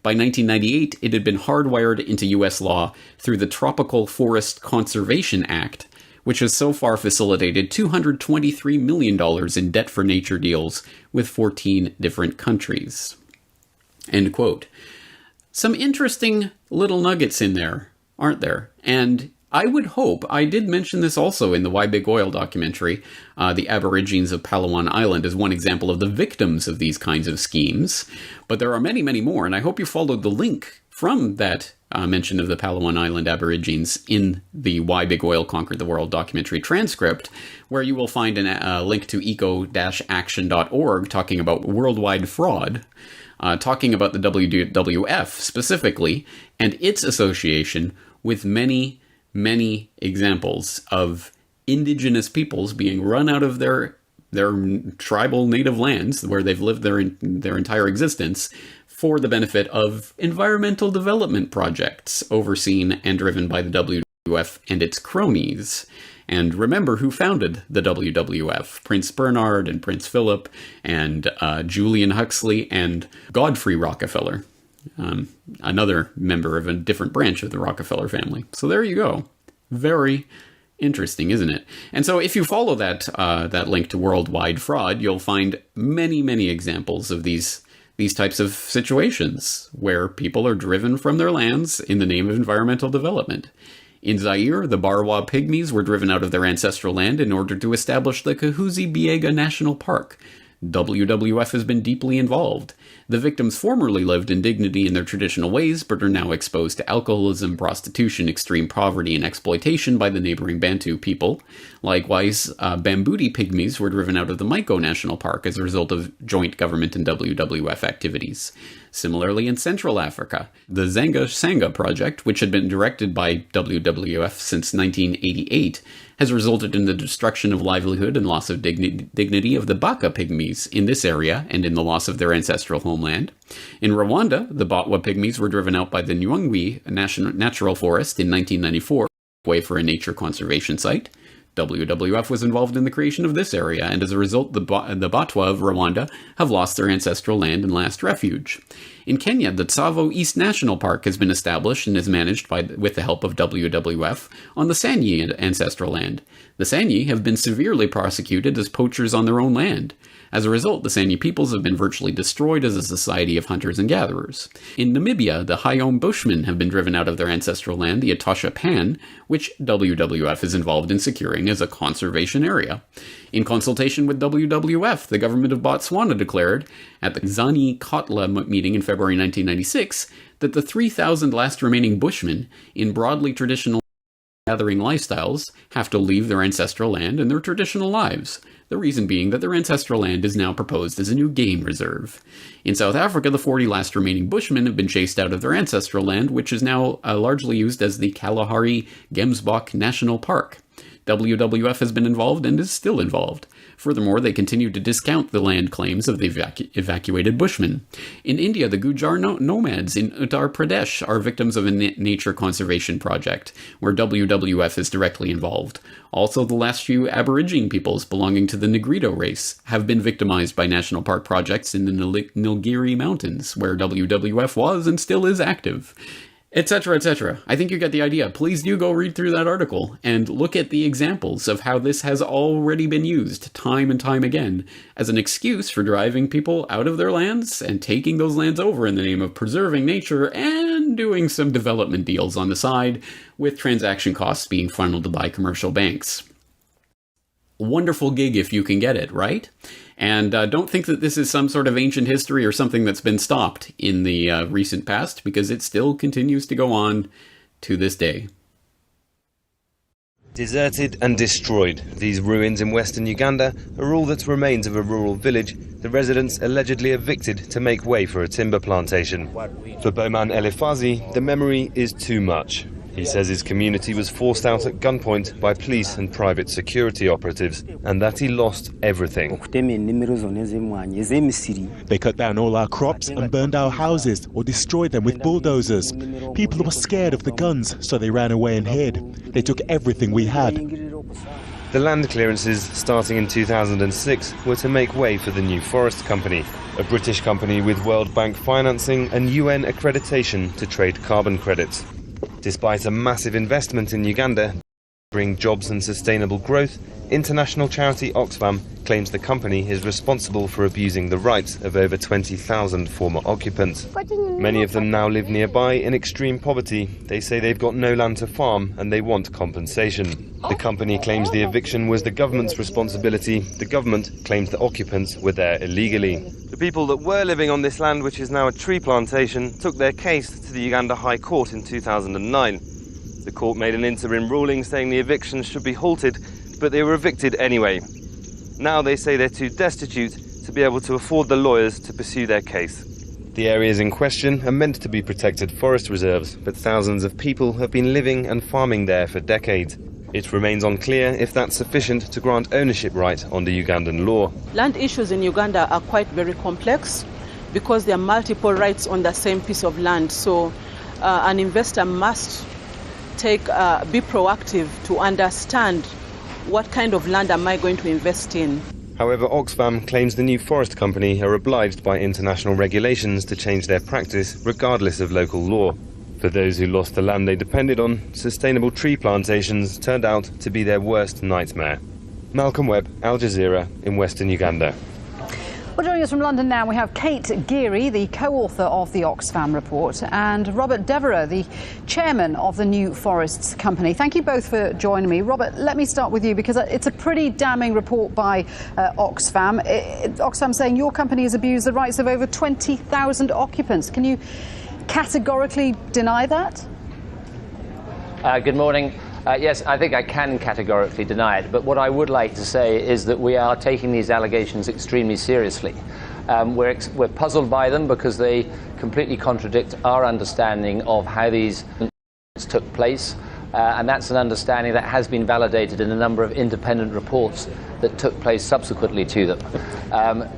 By 1998, it had been hardwired into U.S. law through the Tropical Forest Conservation Act, which has so far facilitated $223 million in debt for nature deals with 14 different countries. End quote. Some interesting little nuggets in there, aren't there? And I would hope, I did mention this also in the Why Big Oil documentary, the Aborigines of Palawan Island is one example of the victims of these kinds of schemes, but there are many, many more, and I hope you followed the link from that mention of the Palawan Island Aborigines in the Why Big Oil Conquered the World documentary transcript, where you will find a link to eco-action.org talking about worldwide fraud, talking about the WWF specifically, and its association with many, many examples of indigenous peoples being run out of their tribal native lands where they've lived their entire existence for the benefit of environmental development projects overseen and driven by the WWF and its cronies. And remember who founded the WWF: Prince Bernard and Prince Philip and Julian Huxley and Godfrey Rockefeller, another member of a different branch of the Rockefeller family. So there you go. Very interesting, isn't it? And so if you follow that link to worldwide fraud, you'll find many, many examples of these types of situations where people are driven from their lands in the name of environmental development. In Zaire, the Barwa Pygmies were driven out of their ancestral land in order to establish the Kahuzi-Biega National Park. WWF has been deeply involved. The victims formerly lived in dignity in their traditional ways, but are now exposed to alcoholism, prostitution, extreme poverty, and exploitation by the neighboring Bantu people. Likewise, Bambuti Pygmies were driven out of the Maiko National Park as a result of joint government and WWF activities. Similarly, in Central Africa, the Zanga Sanga project, which had been directed by WWF since 1988, has resulted in the destruction of livelihood and loss of dignity of the Baka Pygmies in this area and in the loss of their ancestral homeland. In Rwanda, the Batwa Pygmies were driven out by the Nyungwe Natural Forest in 1994, way for a nature conservation site. WWF was involved in the creation of this area, and as a result, the Batwa of Rwanda have lost their ancestral land and last refuge. In Kenya, the Tsavo East National Park has been established and is managed with the help of WWF on the Sanyi ancestral land. The Sanyi have been severely prosecuted as poachers on their own land. As a result, the Sanyi peoples have been virtually destroyed as a society of hunters and gatherers. In Namibia, the Hayom Bushmen have been driven out of their ancestral land, the Etosha Pan, which WWF is involved in securing as a conservation area. In consultation with WWF, the government of Botswana declared, at the Zani Kotla meeting in February 1996, that the 3,000 last remaining Bushmen, in broadly traditional gathering lifestyles, have to leave their ancestral land and their traditional lives. The reason being that their ancestral land is now proposed as a new game reserve. In South Africa, the 40 last remaining Bushmen have been chased out of their ancestral land, which is now largely used as the Kalahari Gemsbok National Park. WWF has been involved and is still involved. Furthermore, they continue to discount the land claims of the evacuated Bushmen. In India, the Gujar nomads in Uttar Pradesh are victims of a nature conservation project, where WWF is directly involved. Also, the last few Aborigine peoples belonging to the Negrito race have been victimized by national park projects in the Nilgiri Mountains, where WWF was and still is active. Etc., etc. I think you get the idea. Please do go read through that article and look at the examples of how this has already been used time and time again as an excuse for driving people out of their lands and taking those lands over in the name of preserving nature and doing some development deals on the side, with transaction costs being funneled by commercial banks. Wonderful gig if you can get it, right? And don't think that this is some sort of ancient history or something that's been stopped in the recent past, because it still continues to go on to this day. Deserted and destroyed, these ruins in western Uganda are all that remains of a rural village, the residents allegedly evicted to make way for a timber plantation. For Bowman Elifazi, the memory is too much. He says his community was forced out at gunpoint by police and private security operatives, and that he lost everything. They cut down all our crops and burned our houses or destroyed them with bulldozers. People were scared of the guns, so they ran away and hid. They took everything we had. The land clearances, starting in 2006, were to make way for the New Forest Company, a British company with World Bank financing and UN accreditation to trade carbon credits. Despite a massive investment in Uganda, bring jobs and sustainable growth, international charity Oxfam claims the company is responsible for abusing the rights of over 20,000 former occupants. Many of them now live nearby in extreme poverty. They say they've got no land to farm and they want compensation. The company claims the eviction was the government's responsibility. The government claims the occupants were there illegally. The people that were living on this land, which is now a tree plantation, took their case to the Uganda High Court in 2009. The court made an interim ruling saying the evictions should be halted, but they were evicted anyway. Now they say they're too destitute to be able to afford the lawyers to pursue their case. The areas in question are meant to be protected forest reserves, but thousands of people have been living and farming there for decades. It remains unclear if that's sufficient to grant ownership right under Ugandan law. Land issues in Uganda are quite very complex because there are multiple rights on the same piece of land. So an investor must be proactive to understand what kind of land am I going to invest in. However, Oxfam claims the new forest company are obliged by international regulations to change their practice regardless of local law. For those who lost the land they depended on, sustainable tree plantations turned out to be their worst nightmare. Malcolm Webb, Al Jazeera in Western Uganda. Well, joining us from London now, we have Kate Geary, the co-author of the Oxfam report, and Robert Devereux, the chairman of the New Forests Company. Thank you both for joining me. Robert, let me start with you because it's a pretty damning report by Oxfam. Oxfam saying your company has abused the rights of over 20,000 occupants. Can you categorically deny that? Good morning. Yes, I think I can categorically deny it, but what I would like to say is that we are taking these allegations extremely seriously. We're puzzled by them because they completely contradict our understanding of how these took place, and that's an understanding that has been validated in a number of independent reports that took place subsequently to them.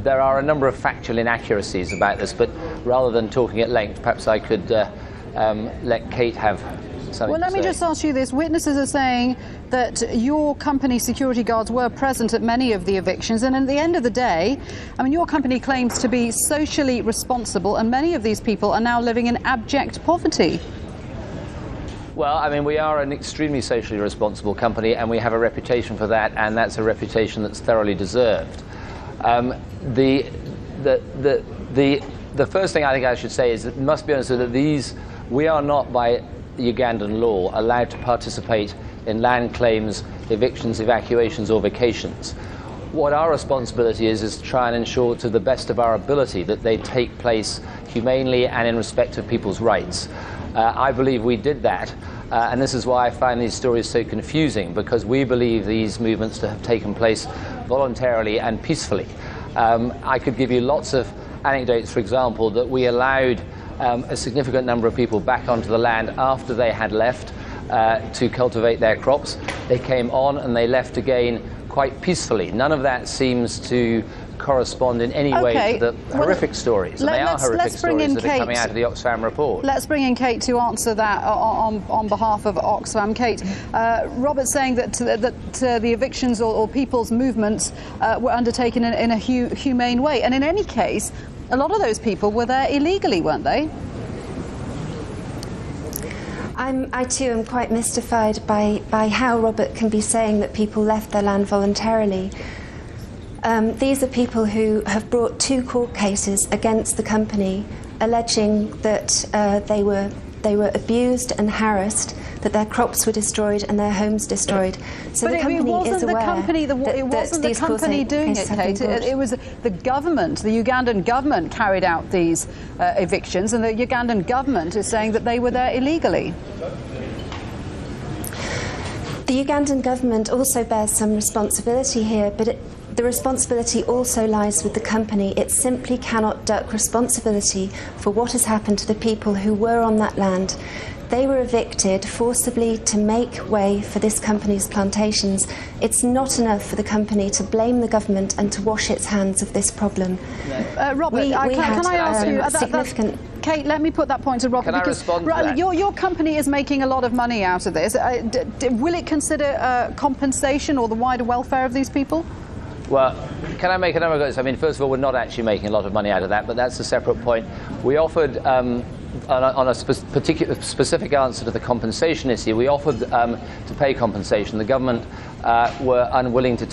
There are a number of factual inaccuracies about this, but rather than talking at length, perhaps I could let Kate have something Well, let me just ask you this. Witnesses are saying that your company security guards were present at many of the evictions, and at the end of the day, I mean, your company claims to be socially responsible, and many of these people are now living in abject poverty. Well, I mean, we are an extremely socially responsible company, and we have a reputation for that, and that's a reputation that's thoroughly deserved. The first thing I think I should say is it must be understood that we are not by Ugandan law allowed to participate in land claims, evictions, evacuations or vacations. What our responsibility is to try and ensure to the best of our ability that they take place humanely and in respect of people's rights. I believe we did that, and this is why I find these stories so confusing, because we believe these movements to have taken place voluntarily and peacefully. I could give you lots of anecdotes, for example, that we allowed a significant number of people back onto the land after they had left to cultivate their crops. They came on and they left again quite peacefully. None of that seems to correspond in any way to the horrific stories. And they are horrific stories that are coming out of the Oxfam report. Let's bring in Kate to answer that on behalf of Oxfam. Kate, Robert's saying that the evictions or people's movements were undertaken in a humane way. And in any case, a lot of those people were there illegally, weren't they? I too am quite mystified by how Robert can be saying that people left their land voluntarily. These are people who have brought 2 court cases against the company, alleging that they were abused and harassed, that their crops were destroyed and their homes destroyed. So but the company is aware it wasn't the company doing it, Kate. It was the government, the Ugandan government carried out these evictions, and the Ugandan government is saying that they were there illegally. The Ugandan government also bears some responsibility here, but the responsibility also lies with the company. It simply cannot duck responsibility for what has happened to the people who were on that land. They were evicted forcibly to make way for this company's plantations. It's not enough for the company to blame the government and to wash its hands of this problem. Robert, can I ask you, Kate, let me put that point to Robert. Can I respond to that? Your company is making a lot of money out of this. Will it consider compensation or the wider welfare of these people? Well, can I make a number of comments? I mean, first of all, we're not actually making a lot of money out of that, but that's a separate point. We offered on a specific answer to the compensation issue, we offered to pay compensation. The government were unwilling to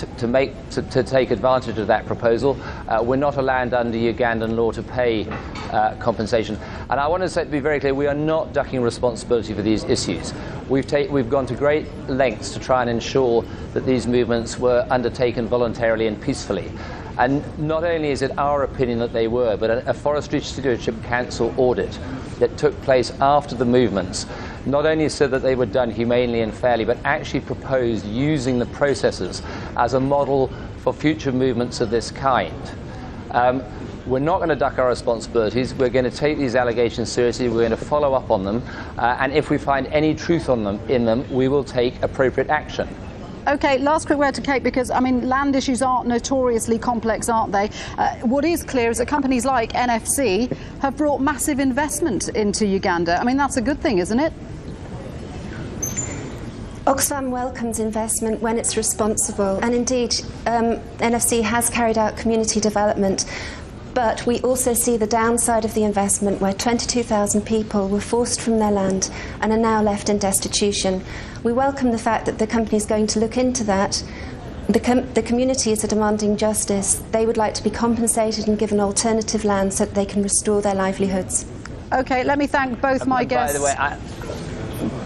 take advantage of that proposal. We're not allowed under Ugandan law to pay compensation. And I want to be very clear, we are not ducking responsibility for these issues. We've gone to great lengths to try and ensure that these movements were undertaken voluntarily and peacefully. And not only is it our opinion that they were, but a Forestry Stewardship Council audit that took place after the movements not only said that they were done humanely and fairly, but actually proposed using the processes as a model for future movements of this kind. We're not going to duck our responsibilities. We're going to take these allegations seriously. We're going to follow up on them. And if we find any truth in them, we will take appropriate action. OK, last quick word to Kate, because, I mean, land issues aren't notoriously complex, aren't they? What is clear is that companies like NFC have brought massive investment into Uganda. I mean, that's a good thing, isn't it? Oxfam welcomes investment when it's responsible, and indeed NFC has carried out community development, but we also see the downside of the investment where 22,000 people were forced from their land and are now left in destitution. We welcome the fact that the company is going to look into that. The communities are demanding justice. They would like to be compensated and given alternative land so that they can restore their livelihoods. OK, let me thank both my guests. By the way,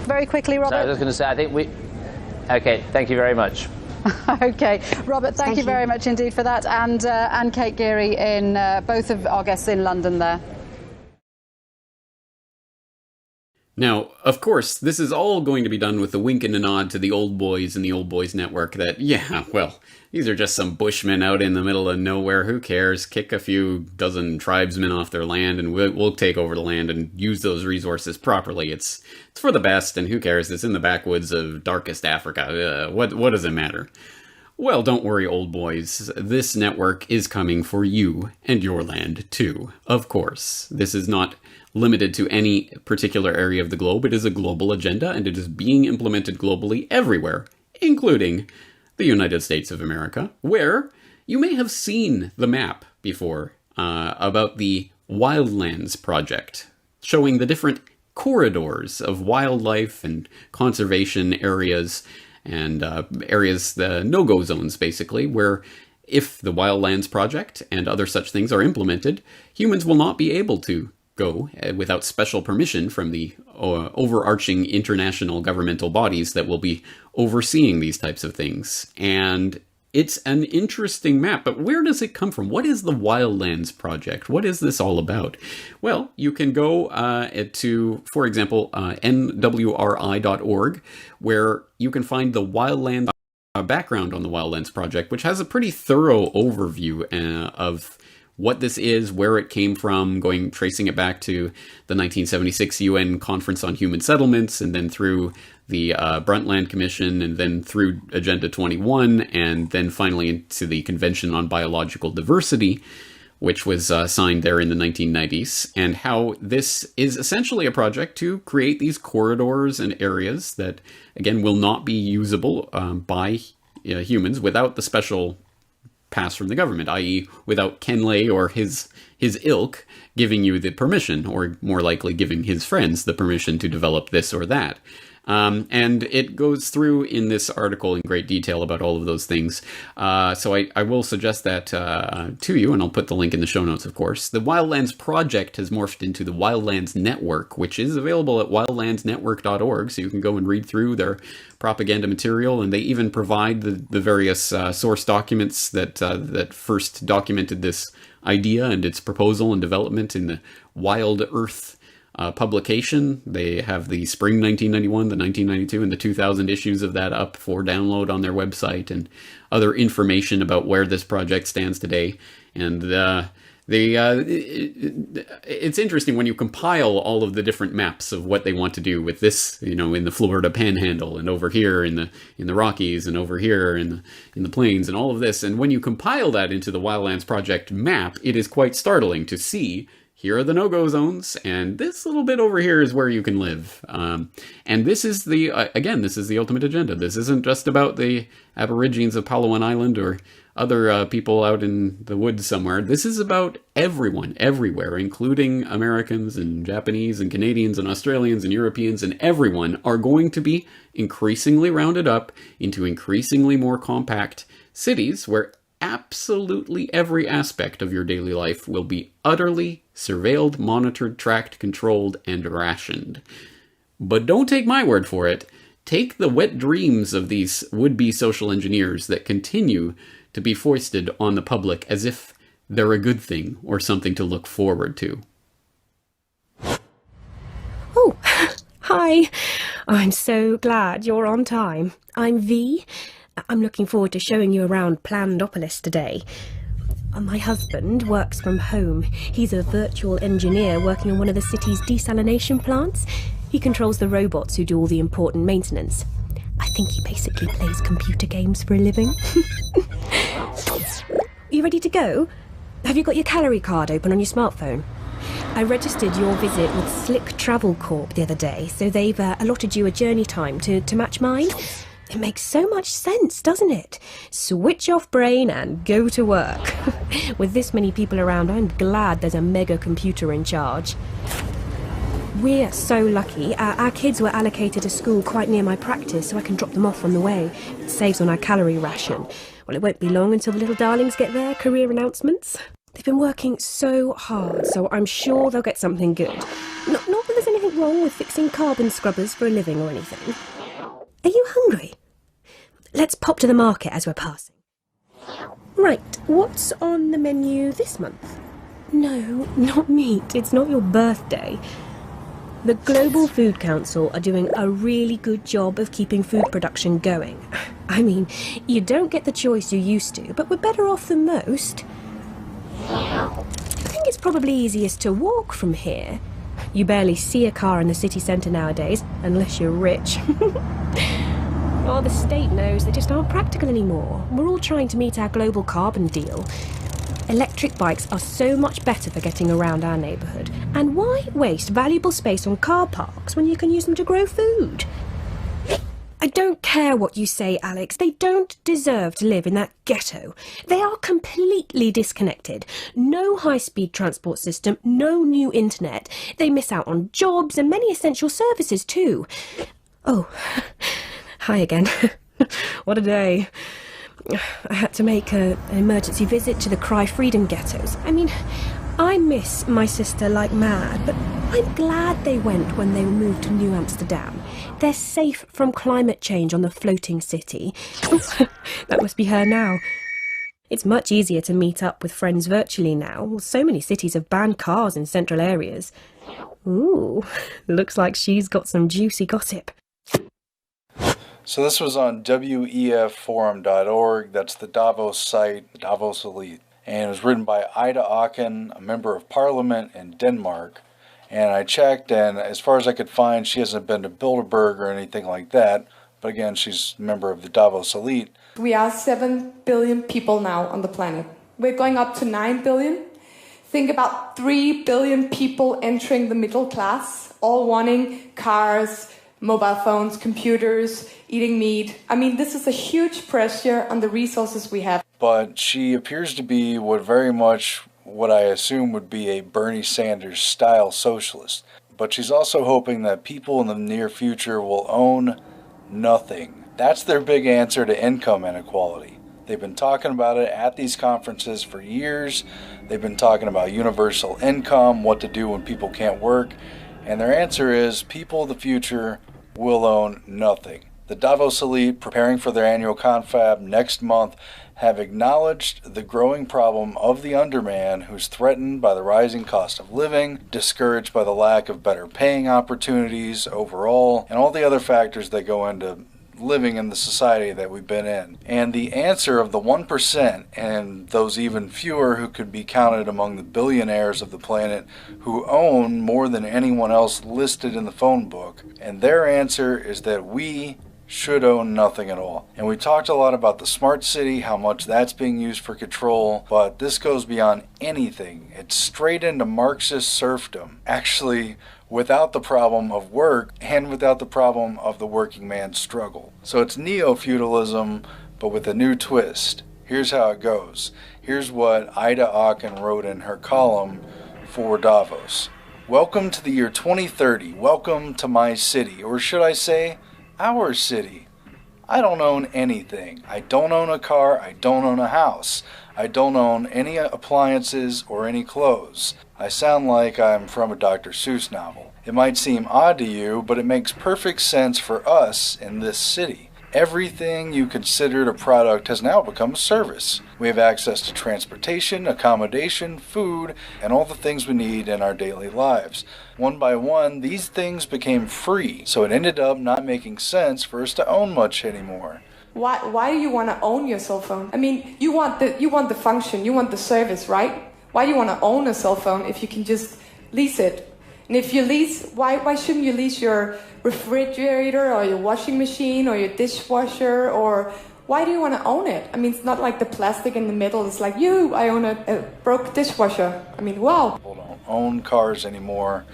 very quickly, Robert. I was going to say, I think we... OK, thank you very much. OK, Robert, thank you very much indeed for that, and Kate Geary, in both of our guests in London there. Now, of course, this is all going to be done with a wink and a nod to the old boys and the old boys network that, yeah, well, these are just some bushmen out in the middle of nowhere. Who cares? Kick a few dozen tribesmen off their land and we'll take over the land and use those resources properly. It's for the best, and who cares? It's in the backwoods of darkest Africa. What does it matter? Well, don't worry, old boys. This network is coming for you and your land, too. Of course. This is not limited to any particular area of the globe. It is a global agenda, and it is being implemented globally everywhere, including the United States of America, where you may have seen the map before about the Wildlands Project, showing the different corridors of wildlife and conservation areas and areas, the no-go zones, basically, where if the Wildlands Project and other such things are implemented, humans will not be able to go without special permission from the overarching international governmental bodies that will be overseeing these types of things. And it's an interesting map, but where does it come from? What is the Wildlands Project? What is this all about? Well, you can go to, for example, nwri.org, where you can find the Wildlands background on the Wildlands Project, which has a pretty thorough overview of what this is, where it came from, tracing it back to the 1976 UN Conference on Human Settlements, and then through the Brundtland Commission, and then through Agenda 21, and then finally into the Convention on Biological Diversity, which was signed there in the 1990s, and how this is essentially a project to create these corridors and areas that, again, will not be usable by humans without the special pass from the government, i.e. without Ken Lay or his ilk giving you the permission, or more likely giving his friends the permission to develop this or that. And it goes through in this article in great detail about all of those things. So I will suggest that to you, and I'll put the link in the show notes, of course. The Wildlands Project has morphed into the Wildlands Network, which is available at wildlandsnetwork.org, so you can go and read through their propaganda material, and they even provide the various source documents that first documented this idea and its proposal and development in the Wild Earth publication. They have the spring 1991, the 1992, and the 2000 issues of that up for download on their website, and other information about where this project stands today. And it's interesting when you compile all of the different maps of what they want to do with this, in the Florida Panhandle, and over here in the Rockies, and over here in the plains, and all of this. And when you compile that into the Wildlands Project map, it is quite startling to see. Here are the no-go zones, and this little bit over here is where you can live. And this is this is the ultimate agenda. This isn't just about the Aborigines of Palawan Island or other people out in the woods somewhere. This is about everyone, everywhere, including Americans and Japanese and Canadians and Australians and Europeans, and everyone are going to be increasingly rounded up into increasingly more compact cities where absolutely every aspect of your daily life will be utterly surveilled, monitored, tracked, controlled, and rationed. But don't take my word for it. Take the wet dreams of these would-be social engineers that continue to be foisted on the public as if they're a good thing or something to look forward to. Oh, hi. I'm so glad you're on time. I'm V. I'm looking forward to showing you around Plandopolis today. My husband works from home. He's a virtual engineer working on one of the city's desalination plants. He controls the robots who do all the important maintenance. I think he basically plays computer games for a living. You ready to go? Have you got your calorie card open on your smartphone? I registered your visit with Slick Travel Corp the other day, so they've allotted you a journey time to match mine. It makes so much sense, doesn't it? Switch off brain and go to work. With this many people around, I'm glad there's a mega computer in charge. We're so lucky. Our kids were allocated a school quite near my practice, so I can drop them off on the way. It saves on our calorie ration. Well, it won't be long until the little darlings get their career announcements. They've been working so hard, so I'm sure they'll get something good. Not that there's anything wrong with fixing carbon scrubbers for a living or anything. Are you hungry? Let's pop to the market as we're passing. Right, what's on the menu this month? No, not meat. It's not your birthday. The Global Food Council are doing a really good job of keeping food production going. I mean, you don't get the choice you used to, but we're better off than most. I think it's probably easiest to walk from here. You barely see a car in the city centre nowadays, unless you're rich. Well, the state knows they just aren't practical anymore. We're all trying to meet our global carbon deal. Electric bikes are so much better for getting around our neighbourhood. And why waste valuable space on car parks when you can use them to grow food? I don't care what you say, Alex. They don't deserve to live in that ghetto. They are completely disconnected. No high-speed transport system, no new internet. They miss out on jobs and many essential services too. Oh, hi again. What a day. I had to make an emergency visit to the Cry Freedom ghettos. I mean, I miss my sister like mad, but I'm glad they went when they moved to New Amsterdam. They're safe from climate change on the floating city. That must be her now. It's much easier to meet up with friends virtually now. So many cities have banned cars in central areas. Ooh, looks like she's got some juicy gossip. So this was on wefforum.org. That's the Davos site, the Davos Elite. And it was written by Ida Auken, a member of parliament in Denmark. And I checked, and as far as I could find, she hasn't been to Bilderberg or anything like that. But again, she's a member of the Davos Elite. We are 7 billion people now on the planet. We're going up to 9 billion. Think about 3 billion people entering the middle class, all wanting cars, mobile phones, computers, eating meat. I mean, this is a huge pressure on the resources we have. But she appears to be what I assume would be a Bernie Sanders style socialist. But she's also hoping that people in the near future will own nothing. That's their big answer to income inequality. They've been talking about it at these conferences for years. They've been talking about universal income, what to do when people can't work. And their answer is people of the future will own nothing. The Davos Elite, preparing for their annual confab next month, have acknowledged the growing problem of the underman who's threatened by the rising cost of living, discouraged by the lack of better paying opportunities overall, and all the other factors that go into living in the society that we've been in. And the answer of the 1%, and those even fewer who could be counted among the billionaires of the planet who own more than anyone else listed in the phone book, and their answer is that we should own nothing at all. And we talked a lot about the smart city, how much that's being used for control, but this goes beyond anything. It's straight into Marxist serfdom, actually without the problem of work and without the problem of the working man's struggle. So it's neo-feudalism, but with a new twist. Here's how it goes. Here's what Ida Aachen wrote in her column for Davos. Welcome to the year 2030. Welcome to my city, or should I say, our city. I don't own anything. I don't own a car. I don't own a house. I don't own any appliances or any clothes. I sound like I'm from a Dr. Seuss novel. It might seem odd to you, but it makes perfect sense for us in this city. Everything you considered a product has now become a service. We have access to transportation, accommodation, food, and all the things we need in our daily lives. One by one, these things became free, so it ended up not making sense for us to own much anymore. Why do you want to own your cell phone? I mean, you want the function, you want the service, right? Why do you want to own a cell phone if you can just lease it? And if you lease, why shouldn't you lease your refrigerator or your washing machine or your dishwasher? Or why do you want to own it? I mean, it's not like the plastic in the middle. It's like, I own a broke dishwasher. I mean, wow. People don't own cars anymore.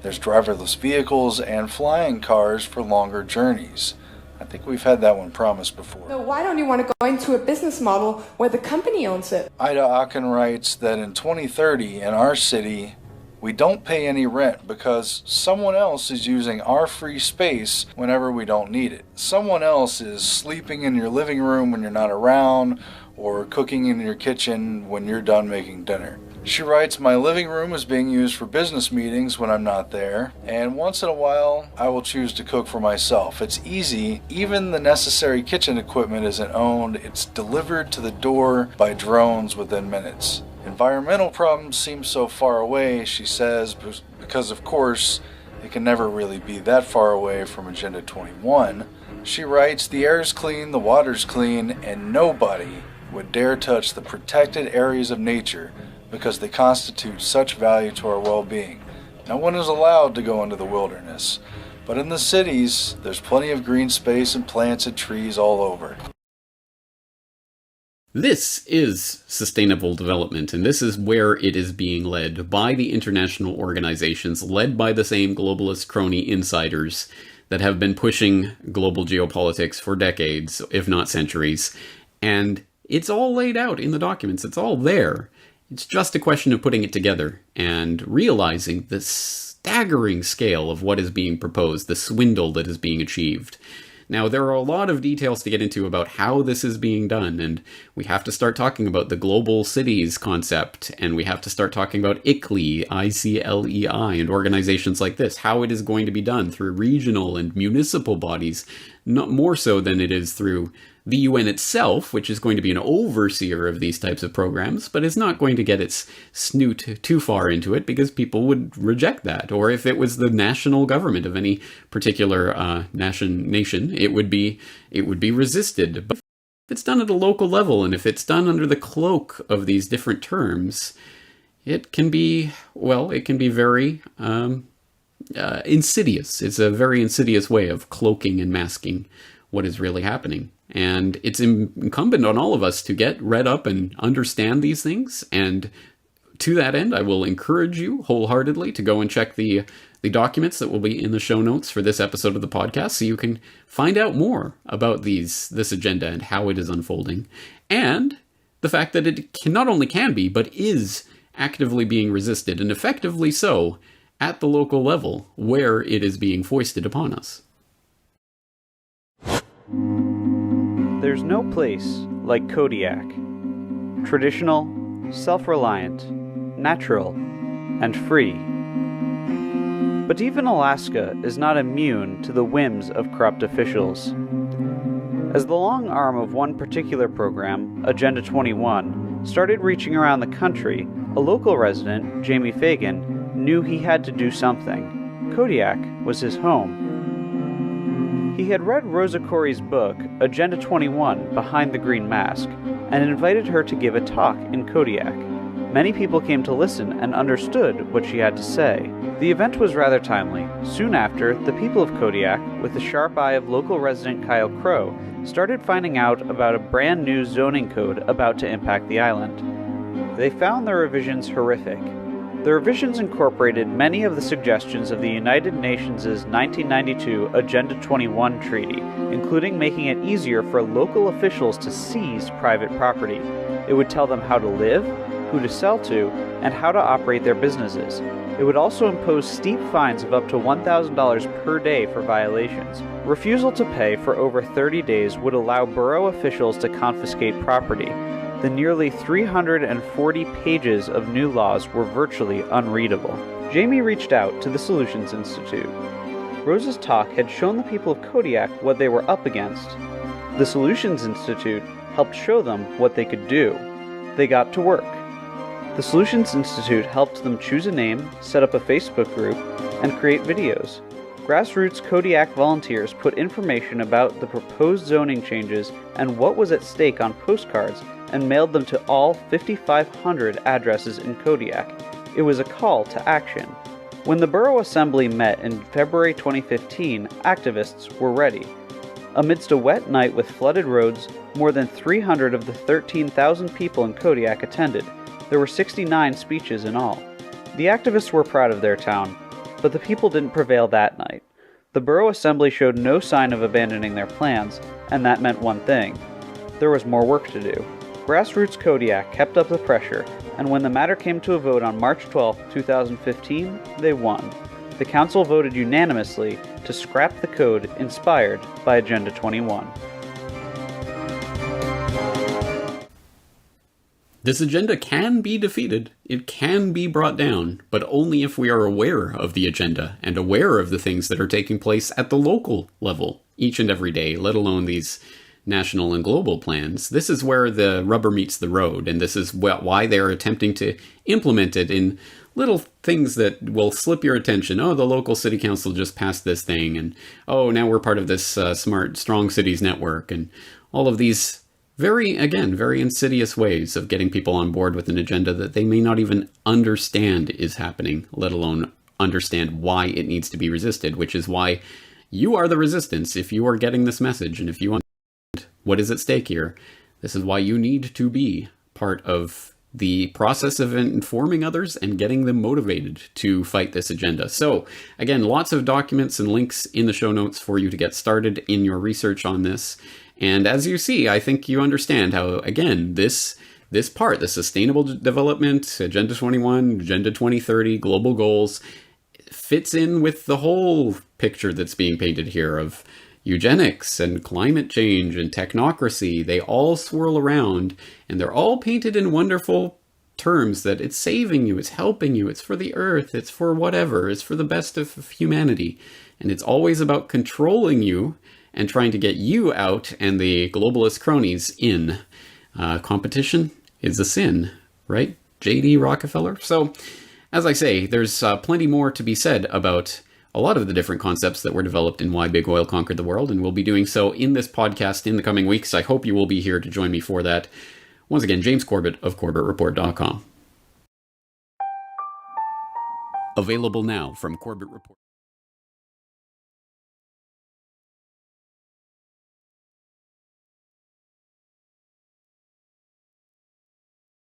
There's driverless vehicles and flying cars for longer journeys. I think we've had that one promised before. So why don't you want to go into a business model where the company owns it? Ida Aachen writes that in 2030 in our city, we don't pay any rent because someone else is using our free space whenever we don't need it. Someone else is sleeping in your living room when you're not around, or cooking in your kitchen when you're done making dinner. She writes, my living room is being used for business meetings when I'm not there, and once in a while I will choose to cook for myself. It's easy. Even the necessary kitchen equipment isn't owned. It's delivered to the door by drones within minutes. Environmental problems seem so far away, she says, because of course it can never really be that far away from Agenda 21. She writes, the air's clean, the water's clean, and nobody would dare touch the protected areas of nature because they constitute such value to our well-being. No one is allowed to go into the wilderness, but in the cities, there's plenty of green space and plants and trees all over. This is sustainable development, and this is where it is being led by the international organizations, led by the same globalist crony insiders that have been pushing global geopolitics for decades, if not centuries. And it's all laid out in the documents. It's all there. It's just a question of putting it together and realizing the staggering scale of what is being proposed, the swindle that is being achieved. Now, there are a lot of details to get into about how this is being done, and we have to start talking about the global cities concept, and we have to start talking about ICLEI, I-C-L-E-I, and organizations like this, how it is going to be done through regional and municipal bodies, not more so than it is through the UN itself, which is going to be an overseer of these types of programs, but is not going to get its snoot too far into it because people would reject that. Or if it was the national government of any particular nation, it would be resisted. But if it's done at a local level, and if it's done under the cloak of these different terms, it can be very insidious. It's a very insidious way of cloaking and masking what is really happening. And it's incumbent on all of us to get read up and understand these things. And to that end, I will encourage you wholeheartedly to go and check the documents that will be in the show notes for this episode of the podcast so you can find out more about this agenda and how it is unfolding. And the fact that it not only can be, but is actively being resisted, and effectively so, at the local level where it is being foisted upon us. There's no place like Kodiak. Traditional, self-reliant, natural, and free. But even Alaska is not immune to the whims of corrupt officials. As the long arm of one particular program, Agenda 21, started reaching around the country, a local resident, Jamie Fagan, knew he had to do something. Kodiak was his home. He had read Rosa Koire's book, Agenda 21, Behind the Green Mask, and invited her to give a talk in Kodiak. Many people came to listen and understood what she had to say. The event was rather timely. Soon after, the people of Kodiak, with the sharp eye of local resident Kyle Crow, started finding out about a brand new zoning code about to impact the island. They found the revisions horrific. The revisions incorporated many of the suggestions of the United Nations' 1992 Agenda 21 treaty, including making it easier for local officials to seize private property. It would tell them how to live, who to sell to, and how to operate their businesses. It would also impose steep fines of up to $1,000 per day for violations. Refusal to pay for over 30 days would allow borough officials to confiscate property. The nearly 340 pages of new laws were virtually unreadable. Jamie reached out to the Solutions Institute. Rose's talk had shown the people of Kodiak what they were up against. The Solutions Institute helped show them what they could do. They got to work. The Solutions Institute helped them choose a name, set up a Facebook group, and create videos. Grassroots Kodiak volunteers put information about the proposed zoning changes and what was at stake on postcards and mailed them to all 5,500 addresses in Kodiak. It was a call to action. When the Borough Assembly met in February 2015, activists were ready. Amidst a wet night with flooded roads, more than 300 of the 13,000 people in Kodiak attended. There were 69 speeches in all. The activists were proud of their town, but the people didn't prevail that night. The Borough Assembly showed no sign of abandoning their plans, and that meant one thing. There was more work to do. Grassroots Kodiak kept up the pressure, and when the matter came to a vote on March 12, 2015, they won. The council voted unanimously to scrap the code inspired by Agenda 21. This agenda can be defeated, it can be brought down, but only if we are aware of the agenda and aware of the things that are taking place at the local level each and every day, let alone these national and global plans. This is where the rubber meets the road, and this is why they're attempting to implement it in little things that will slip your attention. Oh, the local city council just passed this thing, and oh, now we're part of this smart, strong cities network, and all of these very insidious ways of getting people on board with an agenda that they may not even understand is happening, let alone understand why it needs to be resisted, which is why you are the resistance if you are getting this message, and if you understand what is at stake here. This is why you need to be part of the process of informing others and getting them motivated to fight this agenda. So, again, lots of documents and links in the show notes for you to get started in your research on this. And as you see, I think you understand how, again, this part, the Sustainable Development, Agenda 21, Agenda 2030, global goals, fits in with the whole picture that's being painted here of eugenics and climate change and technocracy. They all swirl around, and they're all painted in wonderful terms that it's saving you, it's helping you, it's for the earth, it's for whatever, it's for the best of humanity. And it's always about controlling you and trying to get you out and the globalist cronies in. Competition is a sin, right? J.D. Rockefeller. So, as I say, there's plenty more to be said about a lot of the different concepts that were developed in Why Big Oil Conquered the World, and we'll be doing so in this podcast in the coming weeks. I hope you will be here to join me for that. Once again, James Corbett of CorbettReport.com. Available now from Corbett Report.